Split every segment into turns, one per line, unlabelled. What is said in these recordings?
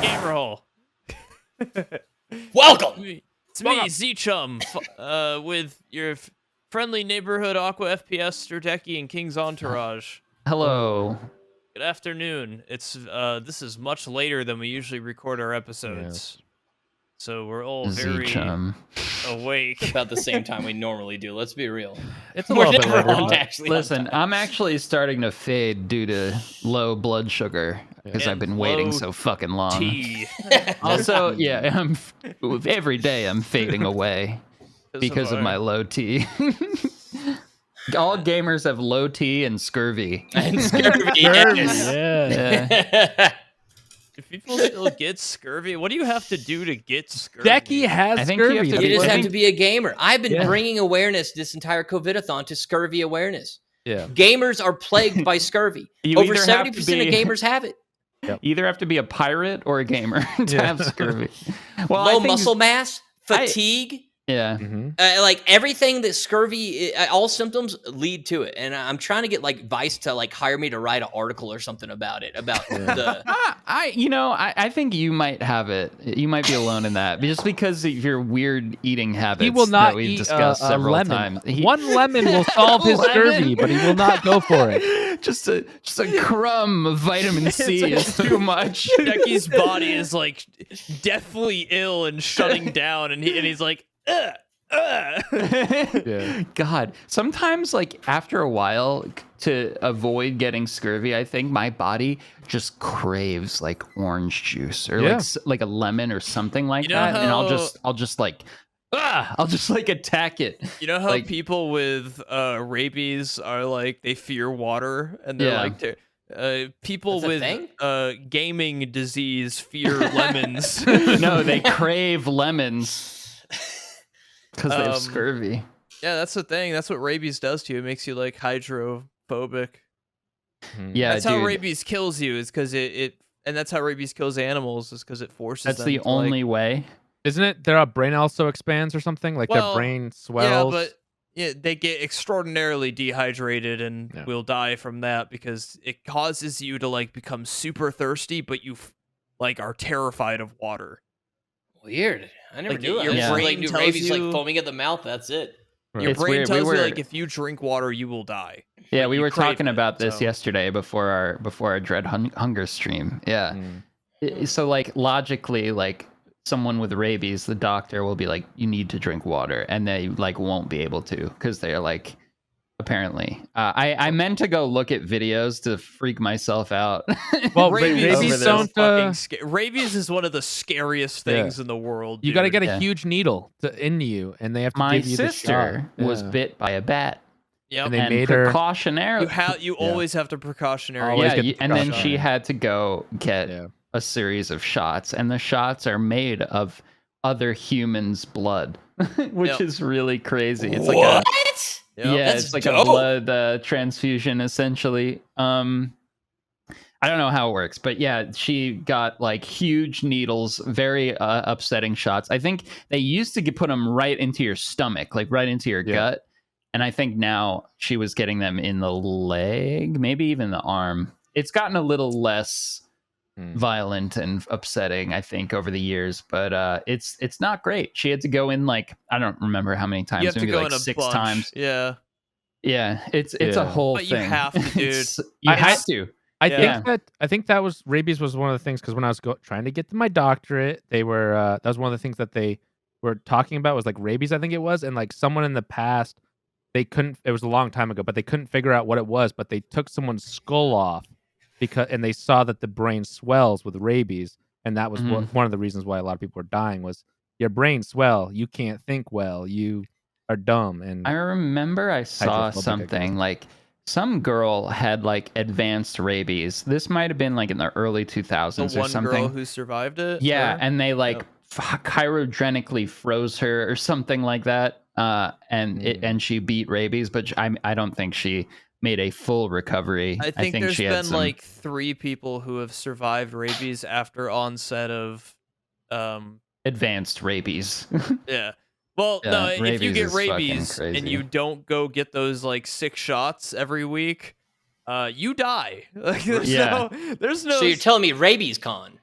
Gamer Hole.
Welcome.
It's me, Z-Chum, with your friendly neighborhood Aqua FPS, Dekie, and King's Entourage.
Hello.
Good afternoon. It's this is much later than we usually record our episodes, so we're all very awake.
About the same time we normally do. Let's be real.
It's a little bit later.
Actually,
listen, I'm actually starting to fade due to low blood sugar because I've been waiting so fucking long.
Tea.
Also, yeah, every day I'm fading away because of my low T. All gamers have low T and scurvy.
And scurvy.
Yeah.
Do people still get scurvy? What do you have to do to get scurvy?
Dekie has scurvy.
You just have to be a gamer. I've been bringing awareness this entire COVID-a-thon to scurvy awareness.
Yeah.
Gamers are plagued by scurvy. Over 70% of gamers have it.
Yep. You either have to be a pirate or a gamer to have scurvy. Well,
low muscle mass, fatigue.
Yeah.
Like everything that scurvy, all symptoms lead to it. And I'm trying to get like Vice to like hire me to write an article or something about it. About the.
I think you might have it. You might be alone in that, just because of your weird eating habits.
He will not
that we've
eat
discussed
a
several
lemon.
times.
One lemon will solve his scurvy, but he will not go for it.
Just a crumb of vitamin C is too much.
Dekie's body is like deathly ill and shutting down, and he's like.
Yeah. God, sometimes like after a while, to avoid getting scurvy, I think my body just craves like orange juice or like a lemon or something like that, and I'll just like attack it.
You know how people with rabies are like they fear water, and they're like people with gaming disease fear lemons.
No, they crave lemons. Because they have scurvy.
Yeah, that's the thing. That's what rabies does to you. It makes you like hydrophobic.
Yeah,
that's how rabies kills you. Is because and that's how rabies kills animals. Is because it forces.
That's
them
the
to,
only way.
Isn't it? Their brain also expands or something. Like their brain swells.
Yeah, but they get extraordinarily dehydrated and will die from that because it causes you to like become super thirsty, but you like are terrified of water.
Weird. I never knew that.
Your brain
like,
tells
rabies
you,
like foaming at the mouth. That's it.
Right. Your brain tells you like if you drink water, you will die.
Yeah, we were talking about this yesterday before our Dread Hunger stream. Yeah. So like logically, like someone with rabies, the doctor will be like, you need to drink water, and they like won't be able to because they're like. Apparently, I meant to go look at videos to freak myself out.
Well,
rabies is one of the scariest things in the world.
You got to get a huge needle into you, and they have to give you the shot.
My sister was bit by a bat.
Yeah,
and they made her
precautionary.
You always have to precautionary.
And then she had to go get a series of shots, and the shots are made of other humans' blood, which is really crazy. It's like a it's like a blood transfusion, essentially. I don't know how it works, but yeah, she got like huge needles, very upsetting shots. I think they used to put them right into your stomach, like right into your gut. And I think now she was getting them in the leg, maybe even the arm. It's gotten a little less violent and upsetting, I think, over the years, but it's not great. She had to go in like I don't remember how many times,
you have
maybe
to go
like
in
6 times.
Yeah,
it's a whole thing.
You have to, dude.
You have to.
I think that was rabies was one of the things because when I was trying to get to my doctorate, they were that was one of the things that they were talking about was like rabies. I think it was, and like someone in the past they couldn't. It was a long time ago, but they couldn't figure out what it was. But they took someone's skull off. And they saw that the brain swells with rabies, and that was one of the reasons why a lot of people were dying was your brain swell. You can't think well. You are dumb. And
I remember I saw something like some girl had like advanced rabies. This might have been like in the early 2000s or something.
One girl who survived it.
Yeah, and they like cryogenically froze her or something like that, and she beat rabies. But I don't think she made a full recovery.
I think there's been like 3 people who have survived rabies after onset of
advanced rabies.
Yeah. Well, no, if you get rabies and you don't go get those like 6 shots every week, you die. Like, there's no.
So you're telling me rabies con?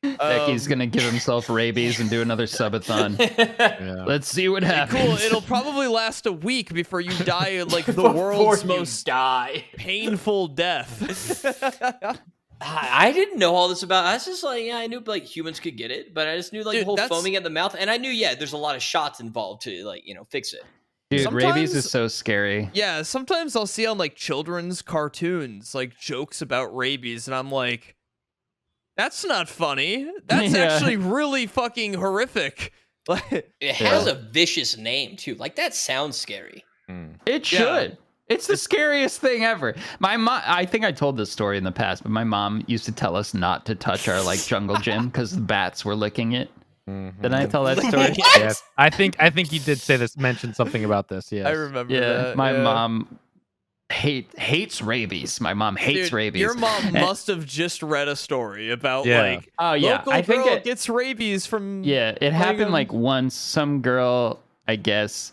Dekie's gonna give himself rabies and do another subathon. Yeah. Let's see what happens.
Cool. It'll probably last a week before you die like the world's most painful death.
I didn't know all this about. I was just like, yeah, I knew like humans could get it, but I just knew like the whole foaming at the mouth, and I knew there's a lot of shots involved to like fix it.
Dude, rabies is so scary.
Yeah, sometimes I'll see on like children's cartoons like jokes about rabies, and I'm like, that's not funny. That's actually really fucking horrific.
It has a vicious name too. Like that sounds scary.
It should. It's the scariest thing ever. My mom, I think I told this story in the past, but my mom used to tell us not to touch our like jungle gym because the bats were licking it. Did I tell that story?
Yes. I think you did say this, mention something about this. Yes.
I remember that.
My mom hates rabies. My mom hates rabies.
Your mom must have just read a story about like local
I think
girl gets rabies from
it happened like once. Some girl, I guess,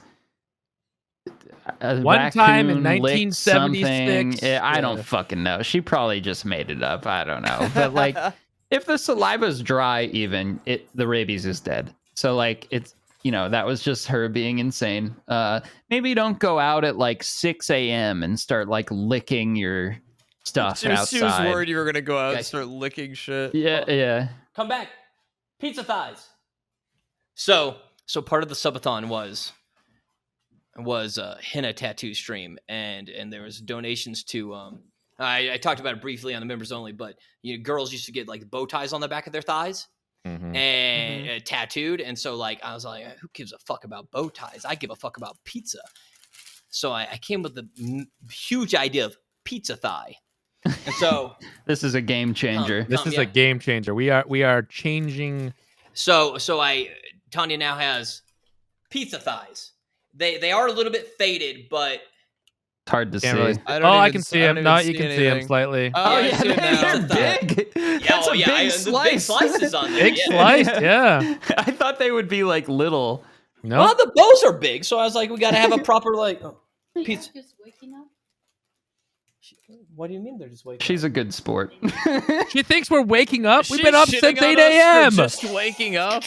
one time in 1976.
I don't fucking know. She probably just made it up. I don't know. But like, if the saliva's dry, even the rabies is dead. So like, it's that was just her being insane. Maybe don't go out at like 6 a.m. and start like licking your stuff outside.
She was worried you were gonna go out and start licking shit.
Yeah.
Come back, pizza thighs. So part of the subathon was a henna tattoo stream, and there was donations to I talked about it briefly on the members only, but girls used to get like bow ties on the back of their thighs. And tattooed, and so like I was like, who gives a fuck about bow ties? I give a fuck about pizza. So I came with the huge idea of pizza thigh, and so
this is a game changer.
This is a game changer. We are changing.
So Tanya now has pizza thighs. They are a little bit faded, but
it's hard to see.
Really, I can see him. No, you can see him slightly.
Oh yeah, they're big. That's a big slice.
Big slices on there.
Big slice, yeah.
I thought they would be like little.
No,
well, the bows are big, so I was like, we got to have a proper like pizza.
Just waking up.
What do you mean they're just waking up?
She's a good sport.
She thinks we're waking up. We've been up since 8 a.m.
Just waking up.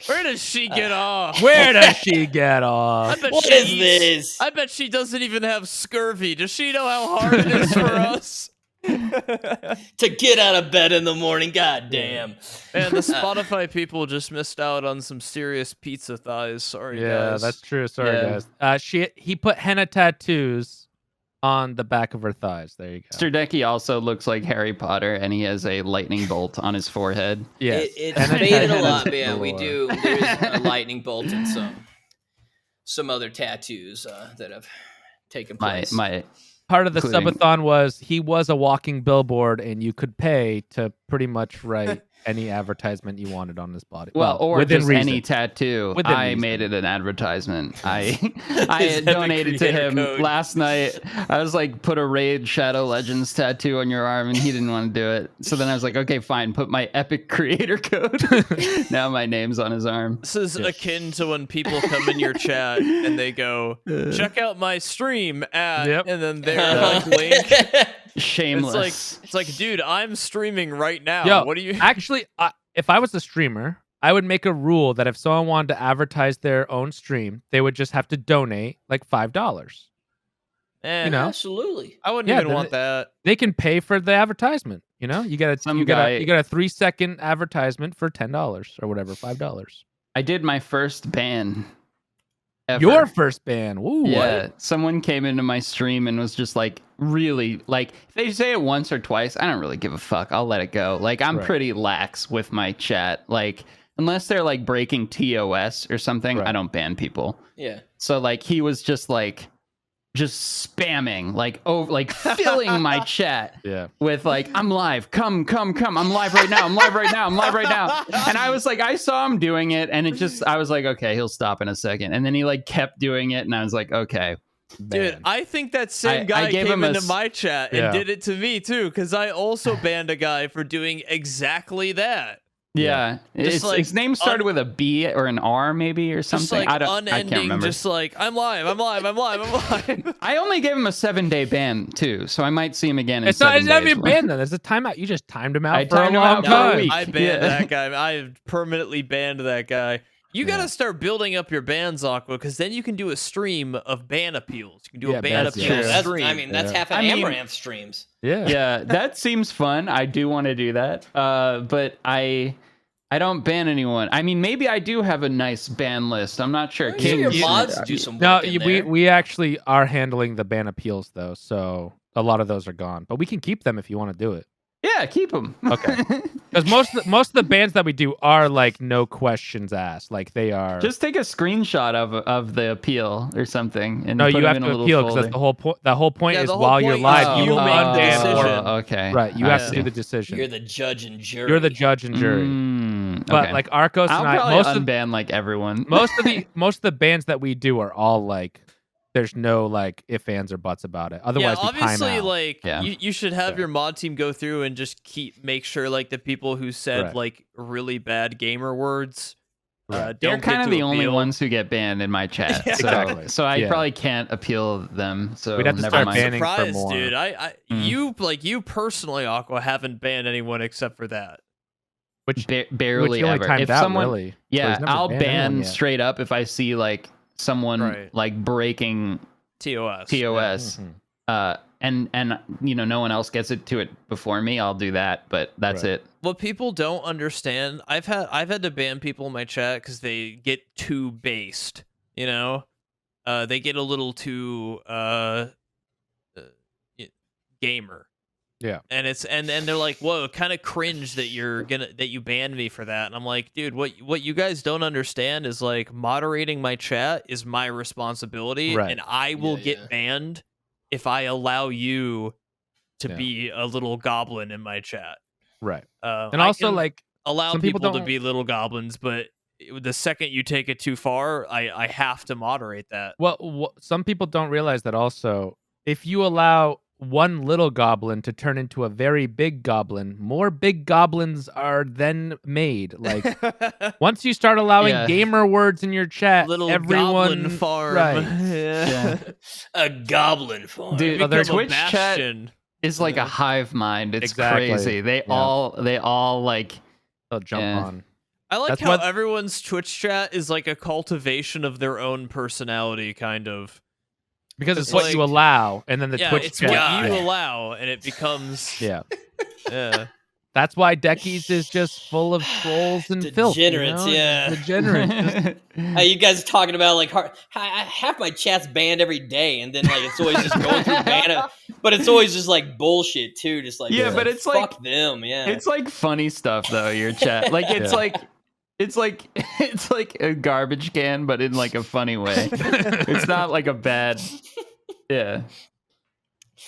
Where does she get off?
Where does she get off?
What is this?
I bet she doesn't even have scurvy. Does she know how hard it is for us?
To get out of bed in the morning? God damn.
Man, the Spotify people just missed out on some serious pizza thighs. Sorry, guys.
Yeah, that's true. Sorry, guys. He put henna tattoos on the back of her thighs. There you go.
Mr. Dekie also looks like Harry Potter, and he has a lightning bolt on his forehead.
Yeah, it's faded a lot, but yeah, we do. There's a lightning bolt and some other tattoos that have taken place.
My
part of the subathon was he was a walking billboard, and you could pay to pretty much write any advertisement you wanted on his body.
Well, or
within
just
reason.
Any tattoo. I made it an advertisement. I donated to him last night. I was like, put a Raid Shadow Legends tattoo on your arm, and he didn't want to do it. So then I was like, okay, fine, put my epic creator code. Now my name's on his arm.
This is akin to when people come in your chat and they go, check out my stream at, and then they're like, link.
Shameless.
It's like, dude, I'm streaming right now.
Yo,
what do you?
Actually, if I was a streamer, I would make a rule that if someone wanted to advertise their own stream, they would just have to donate like $5.
Absolutely.
I wouldn't even want that.
They can pay for the advertisement. You got a 3-second advertisement for $10 or whatever, $5.
I did my first ban. Ever.
Your first ban. Woo,
yeah.
what?
Someone came into my stream and was just like, really, like, if they say it once or twice, I don't really give a fuck. I'll let it go. Like, I'm pretty lax with my chat. Like, unless they're like breaking TOS or something, I don't ban people.
Yeah.
So like, he was just like, spamming, like filling my chat with like, I'm live, come, I'm live right now, and I was like, I saw him doing it, and I was like, okay, he'll stop in a second, and then he like kept doing it, and I was like, okay,
dude, I think that same guy came into my chat and did it to me too, because I also banned a guy for doing exactly that.
Yeah, his name started with a B or an R maybe or something.
Just like
I can't remember.
Just like I'm live.
I only gave him a 7-day ban too, so I might see him again in
It's
7 days.
It's not even a ban then. It's a timeout. You just timed him out
I
for a
timed him
long
out for a
time.
week.
I banned that guy. I permanently banned that guy. You gotta start building up your bans, Aqua, because then you can do a stream of ban appeals. You can do a ban appeal stream.
That's half an Amaranth streams.
Yeah, that seems fun. I do want to do that, but I don't ban anyone. I mean, maybe I do have a nice ban list. I'm not sure.
Your mods do some work
No,
in there.
we actually are handling the ban appeals though, so a lot of those are gone. But we can keep them if you want to do it.
Yeah, keep them.
Okay. Because most of the bans that we do are like no questions asked. Like they are.
Just take a screenshot of the appeal or something, and
No,
put
you
them
have
in
to
a little
appeal because
folder.
that's the whole point. The whole point is
the whole
while you're
point
live,
is
you
you make the
unban
decision.
or-
Okay.
Right, you
I
have to
see.
do the decision.
You're the judge and jury.
You're the judge and jury. But
Okay.
like Arcos
I'll
and I,
probably unban like everyone.
most of the bans that we do are all like there's no like if, ands, or buts about it. Otherwise, we
obviously,
time out.
like you should have your mod team go through and just make sure like the people who said like really bad gamer words.
They're
don't
kind
get
of
to
the only
appeal.
ones who get banned in my chat.
Yeah.
So,
Exactly.
so I
Yeah.
probably can't appeal them. So
We'd have to
never
start
mind.
banning for
Surprised,
more.
dude. You personally, Aqua, haven't banned anyone except for that.
Which
Barely
which you only
ever.
timed
If
out,
someone,
really. So
yeah,
he's never
I'll
banned anyone
ban
yet.
straight up if I see like someone like breaking
TOS.
TOS. And no one else gets it before me, I'll do that, but that's it.
What people don't understand, I've had to ban people in my chat because they get too based. They get a little too gamer.
Yeah.
And they're like, whoa, kind of cringe that you banned me for that. And I'm like, dude, what you guys don't understand is like moderating my chat is my responsibility, and I will get banned if I allow you to be a little goblin in my chat.
Right.
And
also like
allow
some
people to
don't-
be little goblins, but the second you take it too far, I have to moderate that.
Well, some people don't realize that also if you allow one little goblin to turn into a very big goblin, more big goblins are then made. Like once you start allowing gamer words in your chat,
Little
everyone
goblin farm.
Right.
Yeah.
A goblin farm.
Dude,
Become
their
a
Twitch chat
bastion.
is like a hive mind. It's
Exactly.
crazy. They all like
They'll jump on.
I like
That's
how
what-
everyone's Twitch chat is like a cultivation of their own personality, kind of.
Because it's
It's
what
like-
you allow, and then the Twitch
it's
chat.
what you allow, and it becomes
Yeah.
yeah.
That's why Dekie's is just full of trolls and filth.
Degenerates, yeah.
Degenerates.
You guys talking about like half my chat's banned every day, and then like it's always just going through ban, but it's always just like bullshit too. Just like
but it's
fuck
like
them, yeah.
It's like funny stuff though, your chat. Like it's like it's like a garbage can, but in like a funny way. It's not like a bad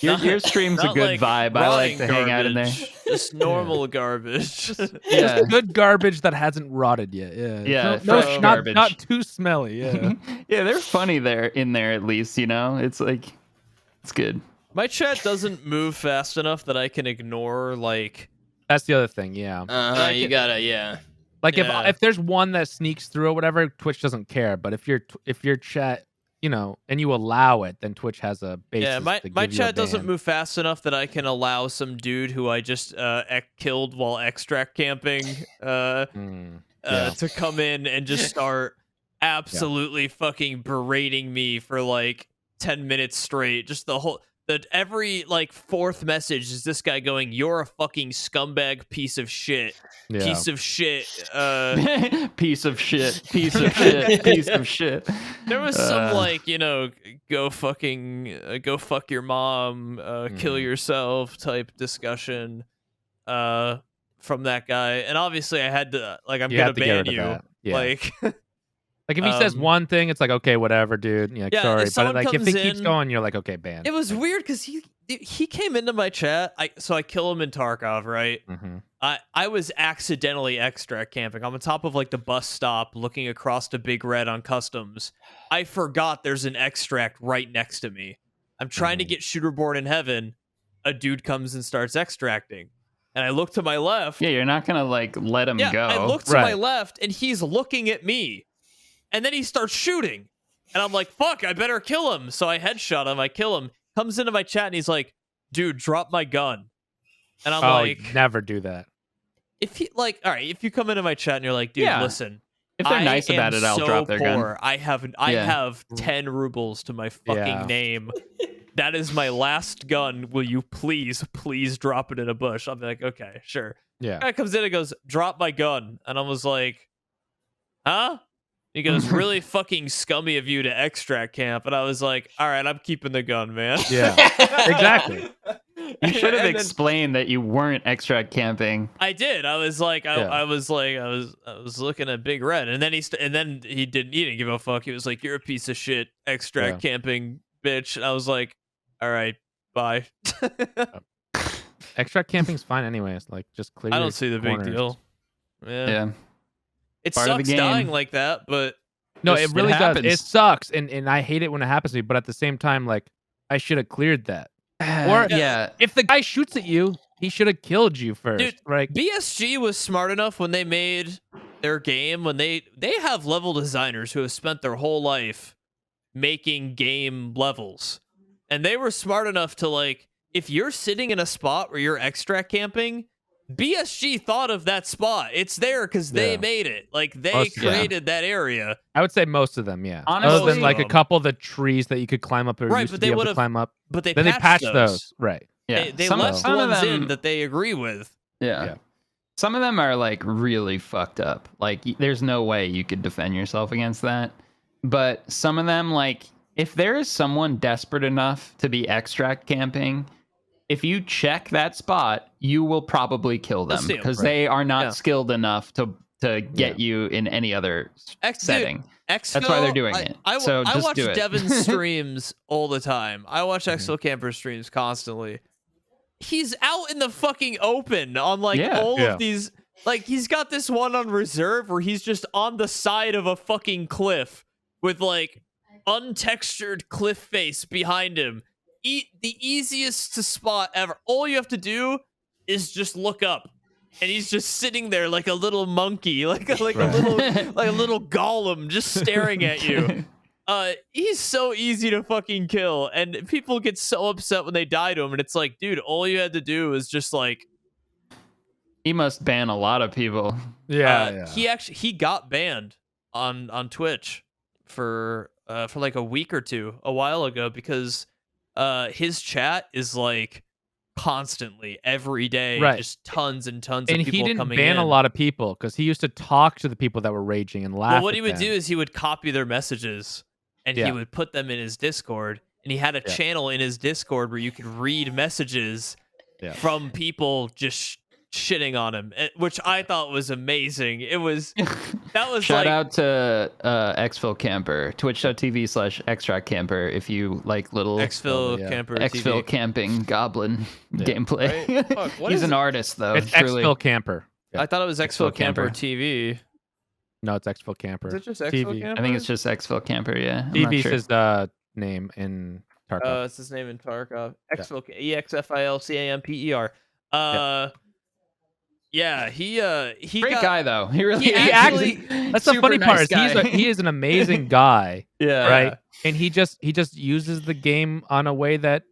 Your stream's a
Not
good
like
vibe. I like to
rotting
hang out in there.
garbage, Just normal garbage.
Yeah.
Good garbage that hasn't rotted yet. Yeah.
Yeah,
No,
fresh
not
garbage.
not too smelly. Yeah.
Yeah, they're funny there in there at least, It's like it's good.
My chat doesn't move fast enough that I can ignore like
That's the other thing. Yeah.
You gotta,
Like
Yeah.
if there's one that sneaks through or whatever, Twitch doesn't care. But if your chat, and you allow it, then Twitch has a basis.
yeah, my
to give you a
chat doesn't
ban.
move fast enough that I can allow some dude who I just killed while extract camping to come in and just start absolutely fucking berating me for like 10 minutes straight. Just every like fourth message is this guy going, "You're a fucking scumbag piece of shit."
Yeah.
Piece of shit.
Piece of shit. Piece of shit. Piece of shit.
There was some like, go fuck your mom, kill yourself type discussion from that guy. And obviously I had to I'm
You
gonna
have to get
ban
rid of
you.
that. Yeah.
Like
Like if he says one thing, it's like okay, whatever, dude. You're like,
Yeah,
sorry,
if
but
someone
like if he
comes
keeps
in-
going, you're like, okay, ban.
it was weird because he came into my chat. So I kill him in Tarkov, right?
Mm-hmm.
I was accidentally extract camping. I'm on top of like the bus stop looking across to Big Red on customs. I forgot there's an extract right next to me. I'm trying to get shooter born in heaven. A dude comes and starts extracting. And I look to my left.
Yeah, you're not gonna like let him go.
I look to my left, and he's looking at me. And then he starts shooting. And I'm like, fuck, I better kill him. So I headshot him. I kill him. Comes into my chat, and he's like, dude, drop my gun. And I'm like,
never do that.
If he all right, if you come into my chat and you're like, dude, listen.
If they're nice about it, I'll drop their gun.
I have 10 rubles to my fucking name. That is my last gun. Will you please drop it in a bush? I'll be like, okay, sure.
Yeah.
Guy comes in and goes, drop my gun. And I was like, huh? He goes, really fucking scummy of you to extract camp. And I was like, all right, I'm keeping the gun, man.
Yeah, exactly.
You should have explained that you weren't extract camping.
I did. I was like, I was looking at Big Red, and then he didn't give a fuck. He was like, you're a piece of shit, extract camping bitch. And I was like, all right, bye.
Extract camping's fine anyways. Like, just clear.
I don't see the big deal.
Yeah.
It sucks dying like that, but
no, it really does. It sucks, and I hate it when it happens to me. But at the same time, like, I should have cleared that. Or if the guy shoots at you, he should have killed you first.
Dude,
right?
BSG was smart enough when they made their game. When they have level designers who have spent their whole life making game levels, and they were smart enough to, like, if you're sitting in a spot where you're extract camping, BSG thought of that spot. It's there because they made it. Like, they created that area.
I would say most of them, yeah.
Honestly,
other than like a couple of the trees that you could climb up, or
right?
used
But
to
they
would have climb up.
But they
patched those, right?
Yeah,
they left ones in that they agree with.
Yeah. Some of them are like really fucked up. Like, there's no way you could defend yourself against that. But some of them, like, if there is someone desperate enough to be extract camping, if you check that spot, you will probably kill them because they are not skilled enough to get you in any other setting. That's why they're doing it.
I watch
do it.
Devin's streams all the time. I watch Exfil Camper streams constantly. He's out in the fucking open on all of these. Like, he's got this one on reserve where he's just on the side of a fucking cliff with like untextured cliff face behind him. The easiest to spot ever. All you have to do is just look up, and he's just sitting there like a little monkey, like a little golem, just staring at you. He's so easy to fucking kill, and people get so upset when they die to him. And it's like, dude, all you had to do is just like.
He must ban a lot of people.
He got banned on Twitch for like a week or two a while ago because. His chat is like constantly every day, just tons and tons of people coming in.
And he didn't ban a lot of people because he used to talk to the people that were raging and laugh.
Well, what he would do is he would copy their messages and he would put them in his Discord. And he had a channel in his Discord where you could read messages from people just shitting on him, which I thought was amazing. That was
shout out to Exfil Camper, twitch.tv/extract camper if you like little
Exfil Camper
Exfil camping goblin gameplay.
Right?
He's an artist though.
It's Exfil Camper.
I thought it was Exfil Camper TV.
No, it's Exfil Camper.
Is it just Exfil Camper?
I think it's just Exfil Camper. Yeah,
TV's his name in Tarkov.
It's his name in Tarkov. Exfil EXFILCAMPER. Yeah, he
great guy though. He really
he actually that's the funny part is he is an amazing guy. Right. And he just uses the game on a way that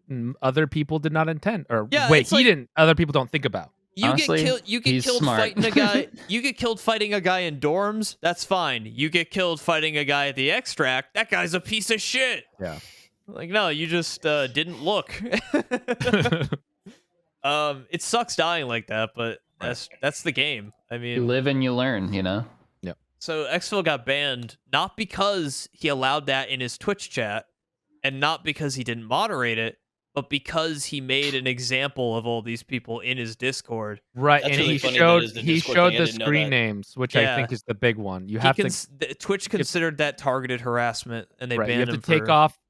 other people did not intend, or didn't. Other people don't think about.
Honestly,
you get killed fighting a guy. You get killed fighting a guy in dorms. That's fine. You get killed fighting a guy at the extract. That guy's a piece of shit.
Yeah.
Like, no, you just didn't look. It sucks dying like that, but that's the game. I mean,
you live and you learn, you know?
Yep.
So Exfil got banned, not because he allowed that in his Twitch chat, and not because he didn't moderate it, but because he made an example of all these people in his Discord.
Right, and he showed the screen names, which I think is the big one.
Twitch considered that targeted harassment, and they banned him.
You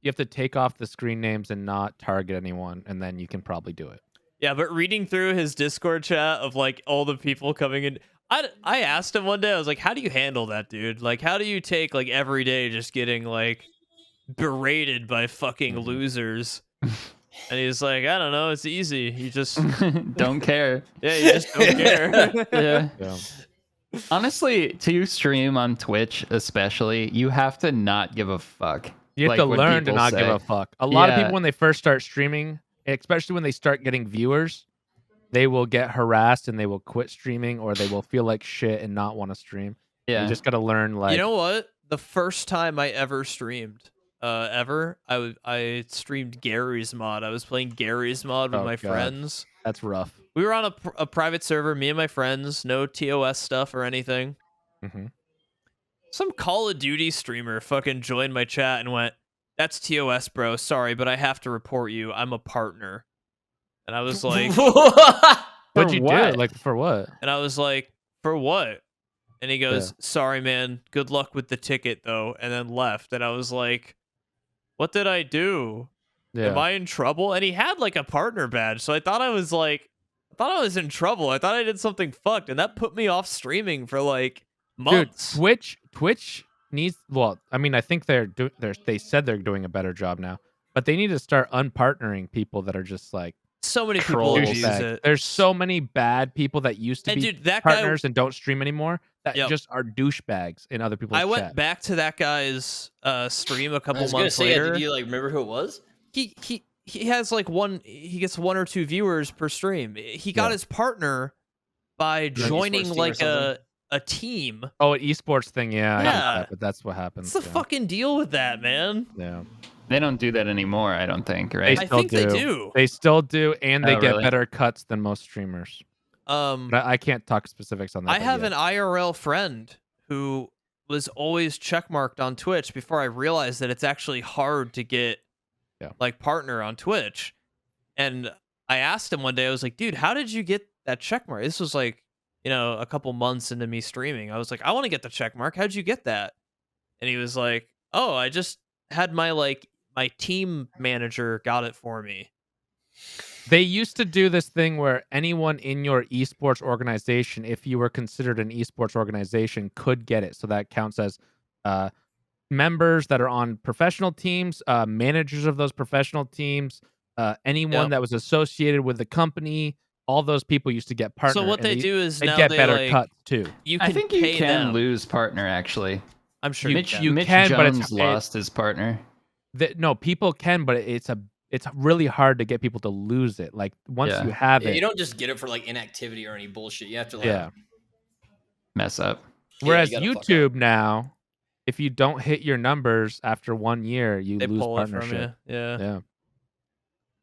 have to take off the screen names and not target anyone, and then you can probably do it.
Yeah, but reading through his Discord chat of like all the people coming in, I asked him one day, I was like, how do you handle that, dude? Like, how do you take like every day just getting like berated by fucking losers? And he's like, I don't know, it's easy. You just
don't care.
Yeah, you just don't care.
Yeah. Honestly, to stream on Twitch, especially, you have to not give a fuck.
You have to learn to not give a fuck. A lot of people, when they first start streaming, especially when they start getting viewers, they will get harassed and they will quit streaming, or they will feel like shit and not want to stream.
Yeah.
You just got to learn, like...
You know what? The first time I ever streamed, I streamed Gary's mod. I was playing Gary's mod with my friends.
That's rough.
We were on a private server, me and my friends, no TOS stuff or anything.
Mm-hmm.
Some Call of Duty streamer fucking joined my chat and went, "That's TOS, bro. Sorry, but I have to report you. I'm a partner." And I was like,
"What'd you do? Like, for what?"
And I was like, "For what?" And he goes, "Sorry, man. Good luck with the ticket, though." And then left. And I was like, "What did I do? Am I in trouble?" And he had like a partner badge, so I thought I was in trouble. I thought I did something fucked, and that put me off streaming for like months.
Dude, Twitch needs. Well, I mean, I think they said they're doing a better job now, but they need to start unpartnering people that are just like.
So many people use it.
There's so many bad people that used to be partners and don't stream anymore that just are douchebags in other people's chat.
I went back to that guy's stream a couple months later.
I was gonna say, did you like remember who it was?
He has like he gets 1 or 2 viewers per stream. He got his partner by joining like a team.
Oh, an esports thing, yeah. I get that, but that's what happens.
What's the fucking deal with that, man?
Yeah.
They don't do that anymore, I don't think, right?
I think they do.
They still do, and they get better cuts than most streamers. But I can't talk specifics on that.
I have an IRL friend who was always checkmarked on Twitch before I realized that it's actually hard to get like partner on Twitch. And I asked him one day, I was like, "Dude, how did you get that checkmark?" This was like, a couple months into me streaming. I was like, "I want to get the checkmark. How'd you get that?" And he was like, "Oh, I just had my team manager got it for me."
They used to do this thing where anyone in your esports organization, if you were considered an esports organization, could get it. So that counts as members that are on professional teams, managers of those professional teams, anyone that was associated with the company. All those people used to get partner.
So what they do is
they
now
get
they
better cuts too.
I think you can lose partner, actually.
I'm sure
Mitch
can,
Jones but it's lost his partner.
No, people can, but it's really hard to get people to lose it. Like once you have it,
you don't just get it for like inactivity or any bullshit. You have to
mess up.
Whereas YouTube now, if you don't hit your numbers after 1 year, they lose
pull
partnership.
It from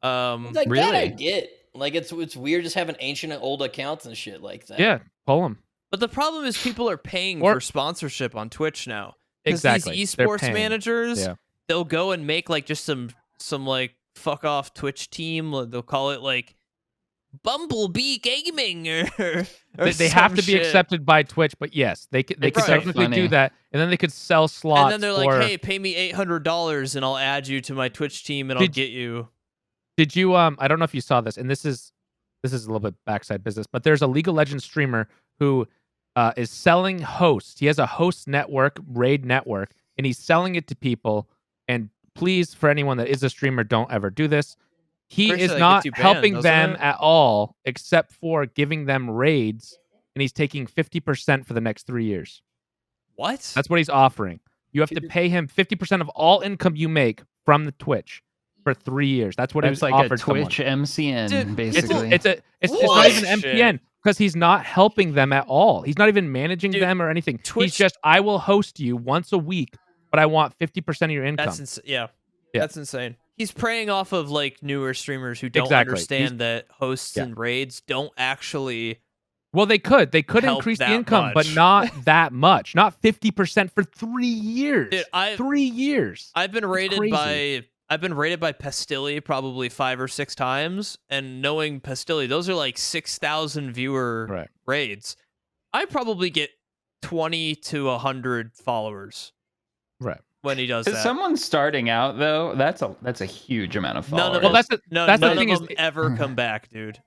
you.
Like
really?
that I get. Like it's weird just having ancient and old accounts and shit like that.
Yeah, pull them.
But the problem is people are paying for sponsorship on Twitch now.
Exactly.
These esports managers, they'll go and make like just some like fuck off Twitch team. They'll call it like Bumblebee Gaming or
they have to be accepted by Twitch, but yes, they could technically do that, and then they could sell slots.
And then they're like, "Hey, pay me $800 and I'll add you to my Twitch team and I'll get you."
Did you I don't know if you saw this, and this is a little bit backside business, but there's a League of Legends streamer who is selling hosts. He has a host network, Raid network, and he's selling it to people. And please, for anyone that is a streamer, don't ever do this. He is not helping them at all, except for giving them raids, and he's taking 50% for the next 3 years.
What?
That's what he's offering. You have to pay him 50% of all income you make from the Twitch for 3 years. That's what it's like offered
a Twitch MCN,
Dude,
basically.
It's not even MCN because he's not helping them at all. He's not even managing them or anything. He's just, I will host you once a week, but I want 50% of your income.
That's insane. He's preying off of like newer streamers who don't understand that hosts and raids don't actually.
Well, they could increase the income, but not that much. Not 50% for 3 years.
Dude,
3 years.
I've been rated by Pastilli probably 5 or 6 times, and knowing Pastilli, those are like 6,000 viewer raids. I probably get 20 to 100 followers.
Right.
When he does that.
Someone starting out though, that's a huge amount of followers.
None of them ever come back, dude.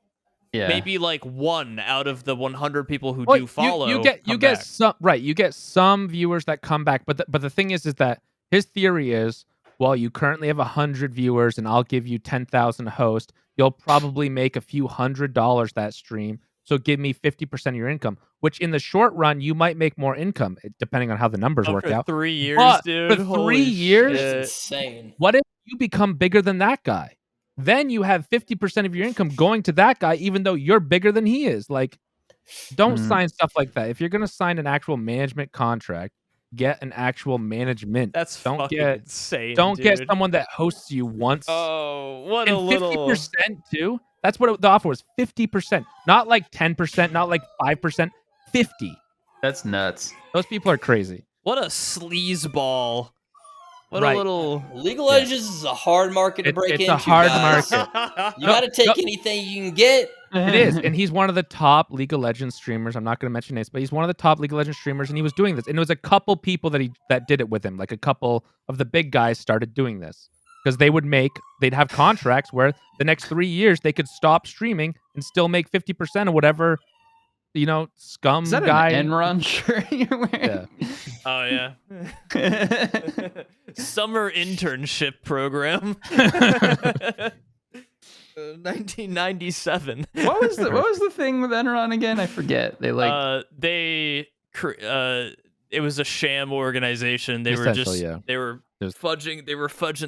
Yeah. Maybe like 1 out of the 100 people who do follow.
You get some viewers that come back, but the thing is that his theory is well, you currently have 100 viewers and I'll give you 10,000 host. You'll probably make a few $100 that stream. So give me 50% of your income, which in the short run, you might make more income depending on how the numbers work out.
3 years,
but
dude.
For 3 years,
it's insane.
What if you become bigger than that guy? Then you have 50% of your income going to that guy, even though you're bigger than he is. Like, don't sign stuff like that. If you're going to sign an actual management contract, get an actual management.
That's fucking insane.
Don't
dude.
get someone that hosts you once.
Oh, what
and
a little
50% too. That's what the offer was. 50%, not like 10%, not like 5%. 50.
That's nuts.
Those people are crazy.
What a sleazeball. What
Right.
a little
League of Legends is a hard market to break into.
It's a hard
guys.
market.
You got to take anything you can get.
It is, and he's one of the top League of Legends streamers. I'm not going to mention names, but he's one of the top League of Legends streamers, and he was doing this. And it was a couple people that did it with him. Like a couple of the big guys started doing this because they'd have contracts where the next 3 years they could stop streaming and still make 50% of whatever, scum
Is that
guy.
an Enron shirt you're wearing?
Yeah. Oh yeah. Summer internship program. 1997.
What was the thing with Enron again? I forget. They
it was a sham organization. They were just they were fudging.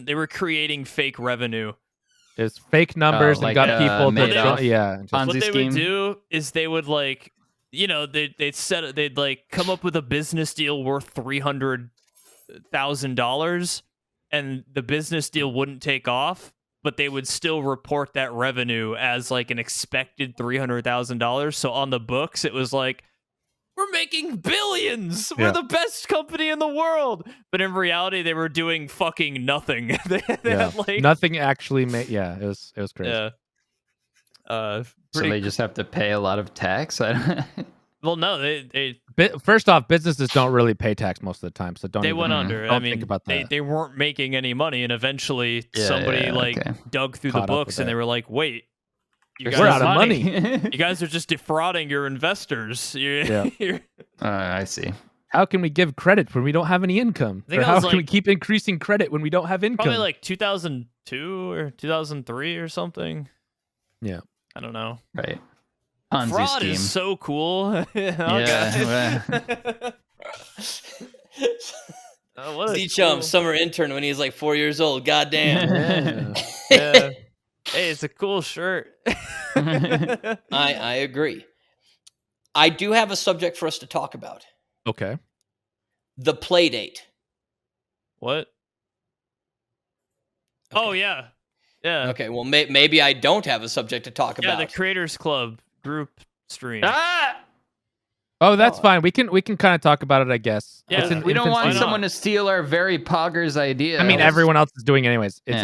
They were creating fake revenue.
There's fake numbers and got people
made
to
off.
What they would do is they would they'd come up with a business deal worth $300,000 and the business deal wouldn't take off, but they would still report that revenue as like an expected $300,000. So on the books, it was like, we're making billions. We're the best company in the world. But in reality, they were doing fucking nothing. they had
nothing actually made. Yeah, it was crazy.
Yeah.
So they just have to pay a lot of tax.
Well, no, they
first off, businesses don't really pay tax most of the time, so
they went under.
Don't think about that.
They weren't making any money, and eventually somebody dug through the books, and they were like, "Wait,
we're out of money.
You guys are just defrauding your investors."
I see.
How can we give credit when we don't have any income? Or how can we keep increasing credit when we don't have income?
Probably like 2002 or 2003 or something.
Yeah,
I don't know.
Right. Ponzi
Fraud
scheme.
is so cool.
Z-Chum, summer intern when he's like 4 years old. Goddamn.
Yeah. Hey, it's a cool shirt.
I agree. I do have a subject for us to talk about.
Okay.
The Playdate.
What?
Okay.
Oh, yeah. Yeah.
Okay, well, maybe I don't have a subject to talk about.
Yeah, the Creators Club group stream.
Oh, that's fine. We can kind of talk about it, I guess.
Yeah.
We don't want someone to steal our very poggers idea.
I mean, everyone else is doing it anyways. It's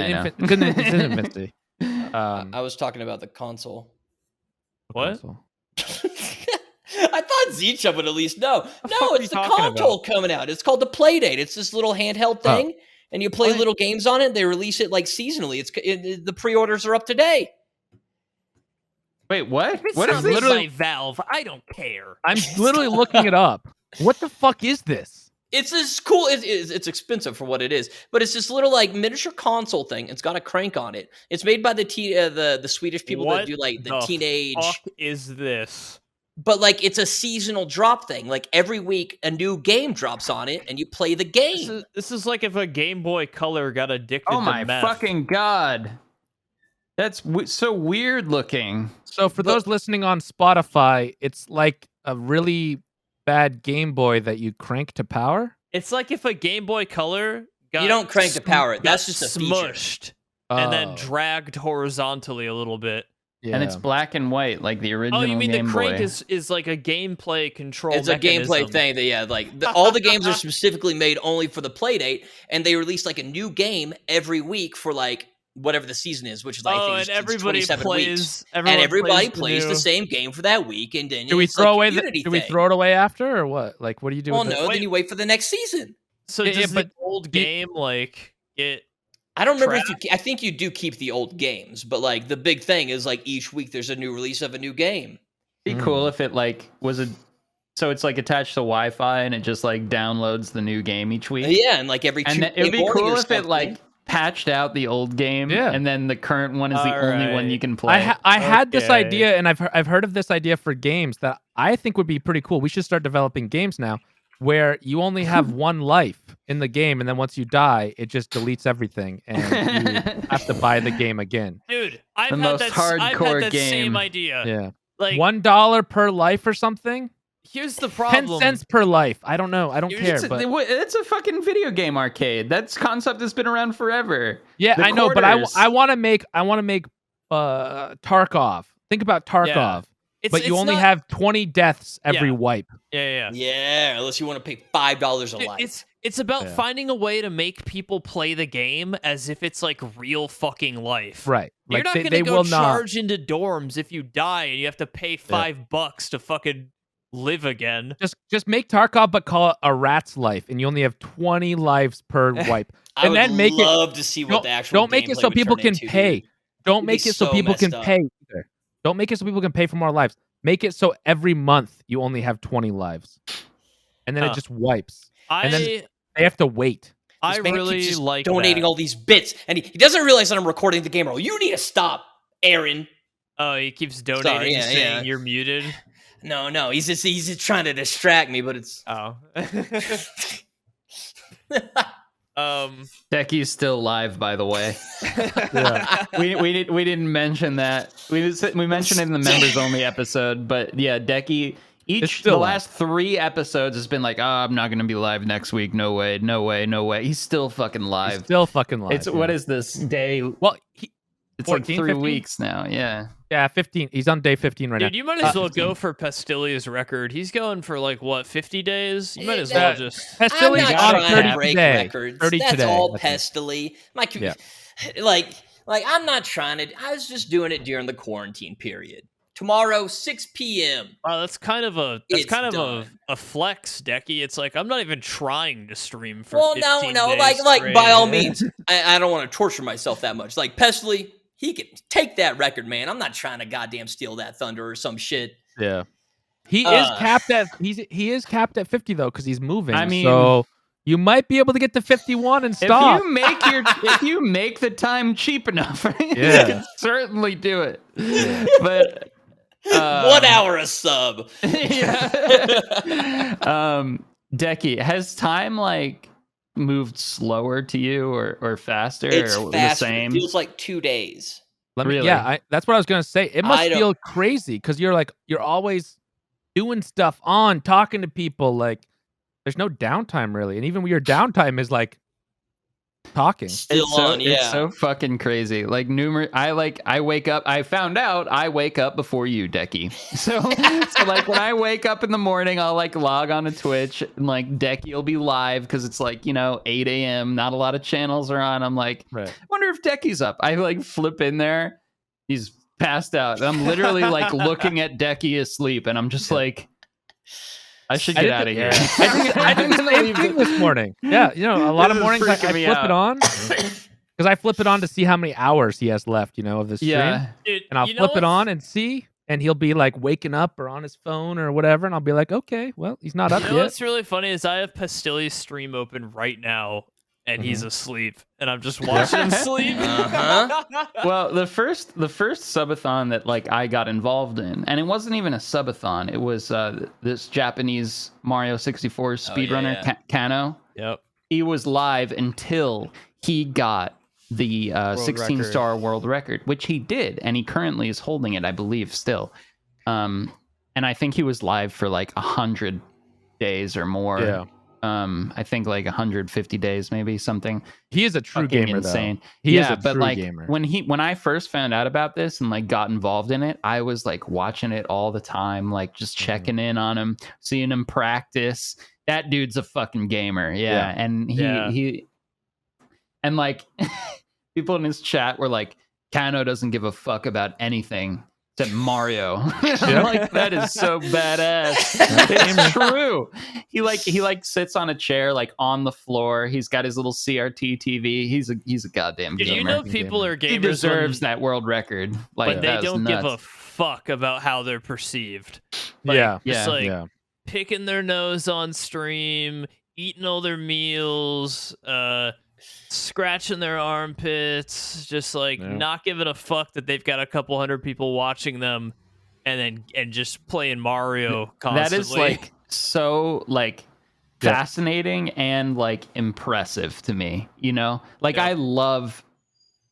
in infancy.
I was talking about the console.
What?
I thought Z-Chum would at least know. No, it's the console coming out. It's called the Playdate. It's this little handheld thing, and you play little games on it. They release it like seasonally. The pre-orders are up today.
Wait, what?
What is this? Literally Valve. I don't care.
I'm literally looking it up. What the fuck is this?
It's this cool. It's expensive for what it is, but it's this little like miniature console thing. It's got a crank on it. It's made by the Swedish people that do like the teenage.
What the fuck is this?
But like it's a seasonal drop thing. Like every week a new game drops on it, and you play the game.
This is like if a Game Boy Color got addicted to meth.
Oh my fucking god! That's so weird looking.
So for those listening on Spotify, it's like a really bad Game Boy that you crank to power.
It's like if a Game Boy Color
you don't crank to power it. That's just a
smushed and then dragged horizontally a little bit.
Yeah. And it's black and white like the original.
Oh, you mean
Game
the crank
Boy.
is like a gameplay control?
It's
mechanism.
A gameplay thing. That all the games are specifically made only for the Playdate, and they release like a new game every week for like whatever the season is, which is I think
and everybody
27
plays,
weeks. And everybody plays
the
the same game for that week, and then
do we throw away? Do we throw it away after, or what? Like, what do you do?
Well, no, then you wait for the next season.
So does the old game like get?
I don't remember if I think you do keep the old games, but like the big thing is like each week there's a new release of a new game.
It'd be cool if it like was a. So it's like attached to Wi-Fi and it just like downloads the new game each week.
Yeah, and like every.
And it would be cool if it like patched out the old game, and then the current one is the only one you can play.
I had this idea, and I've heard of this idea for games that I think would be pretty cool. We should start developing games now where you only have one life in the game, and then once you die, it just deletes everything, and you have to buy the game again.
Dude, I've had that same idea.
Yeah,
like
$1 per life or something.
Here's the problem.
10 cents per life. I don't know. I don't care.
It's a fucking video game arcade. That concept has been around forever.
Yeah, I know, but I want to make Tarkov. Think about Tarkov. But you only have 20 deaths every wipe.
Yeah, unless you want to pay $5 a life.
It's about finding a way to make people play the game as if it's like real fucking life.
Right.
You're not going to go charge into dorms if you die and you have to pay $5 to fucking live again.
Just make Tarkov, but call it a rat's life, and you only have 20 lives per wipe.
I
and then
would love to see what the actual
don't make it so people can pay. Don't make it so people can pay either. Don't make it so people can pay for more lives. Make it so every month you only have 20 lives, and then it just wipes. And then they have to wait.
I really like
donating all these bits, and he doesn't realize that I'm recording the game. You need to stop, Aaron.
Oh, he keeps donating, saying you're muted.
No, he's just trying to distract me, but it's
Dekie's still live, by the way. We didn't mention that. We mentioned it in the members only episode, but yeah, Dekie. The last 3 episodes has been like, I'm not gonna be live next week. No way. He's still fucking live. It's what is this day?
Well,
it's 14, like 3 weeks now.
Yeah, 15. He's on day 15 right now.
Dude, you might as well go for Pastilia's record. He's going for like what, 50 days? You might as well just.
Pastili's on 30 records. 30 That's today. All Pastili. Like I'm not trying to. I was just doing it during the quarantine period. Tomorrow, 6 p.m.
Wow, that's kind of a flex, Dekie. It's like I'm not even trying to stream for. Well, 15 days
like
straight.
By all means, I don't want to torture myself that much. Like Pestily, he can take that record, man. I'm not trying to goddamn steal that thunder or some shit.
Yeah, he is capped at he is capped at 50 though because he's moving. I mean, so you might be able to get to 51 and stop.
If you make the time cheap enough, you can certainly do it. Yeah. But.
1 hour a sub.
Dekie, has time like moved slower to you or faster?
It's
or
faster.
The same?
It feels like 2 days.
Really?
Yeah, that's what I was gonna say. It must feel crazy because you're always doing stuff talking to people. Like there's no downtime really, and even when your downtime is like talking.
It's so fucking crazy. Like I wake up. I found out I wake up before you, Dekie. So like when I wake up in the morning, I'll like log on to Twitch and like Dekie will be live because it's like 8 a.m. Not a lot of channels are on. I'm like, I wonder if Dekie's up. I like flip in there. He's passed out. And I'm literally like looking at Dekie asleep, and I'm just like. I should get out of here.
I did the same thing this morning. Yeah, a lot of mornings I flip it on because I flip it on to see how many hours he has left, of the stream.
Yeah, dude,
and I'll flip it on and see, and he'll be like waking up or on his phone or whatever, and I'll be like, okay, well, he's not up yet.
What's really funny is I have Pastili's stream open right now. And he's asleep, and I'm just watching him sleep.
Well, the first subathon that like I got involved in, and it wasn't even a subathon. It was this Japanese Mario 64 speedrunner, Kano.
Yep.
He was live until he got the 16-star world record, which he did, and he currently is holding it, I believe, still. And I think he was live for like 100 days or more.
Yeah.
I think like 150 days, maybe something.
He is a true gamer,
insane.
Though. He is a true
like,
gamer.
When I first found out about this and like got involved in it, I was like watching it all the time, like just checking in on him, seeing him practice. That dude's a fucking gamer, and he and like people in his chat were like, Kano doesn't give a fuck about anything. Except Mario. I'm like, that is so badass. It's true. He sits on a chair like on the floor. He's got his little CRT TV. He's a goddamn gamer.
Did you know people are gamers?
He deserves that world record. Like,
but they don't give a fuck about how they're perceived. Like, picking their nose on stream, eating all their meals, scratching their armpits, just like not giving a fuck that they've got a couple hundred people watching them, and just playing Mario constantly.
That is like so like fascinating and like impressive to me, you know? Like I love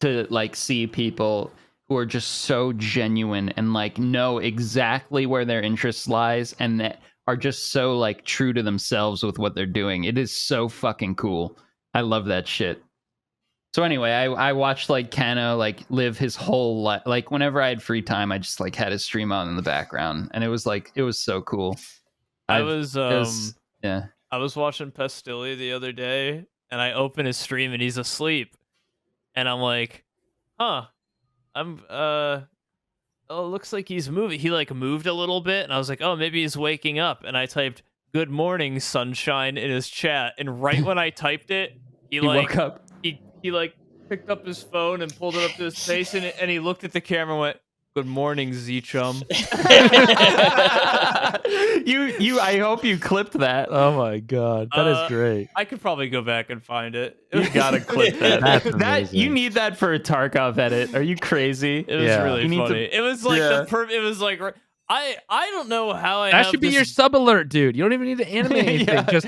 to like see people who are just so genuine and like know exactly where their interest lies and that are just so like true to themselves with what they're doing. It is so fucking cool. I love that shit. So anyway, I watched like Kano like live his whole life. Like whenever I had free time, I just like had his stream on in the background, and it was so cool.
I was watching Pestilli the other day, and I open his stream and he's asleep, and I'm like, oh, it looks like he's moving. He like moved a little bit, and I was like, oh, maybe he's waking up. And I typed "Good morning, sunshine" in his chat, and right when I typed it, he
woke up.
He like picked up his phone and pulled it up to his face, and he looked at the camera and went, "Good morning, Z-Chum."
I hope you clipped that.
Oh my god, that is great.
I could probably go back and find it.
You gotta clip that.
That's
you need that for a Tarkov edit. Are you crazy?
It was really funny. It was like it was like I don't know how
that should be your sub alert, dude. You don't even need to animate anything. Just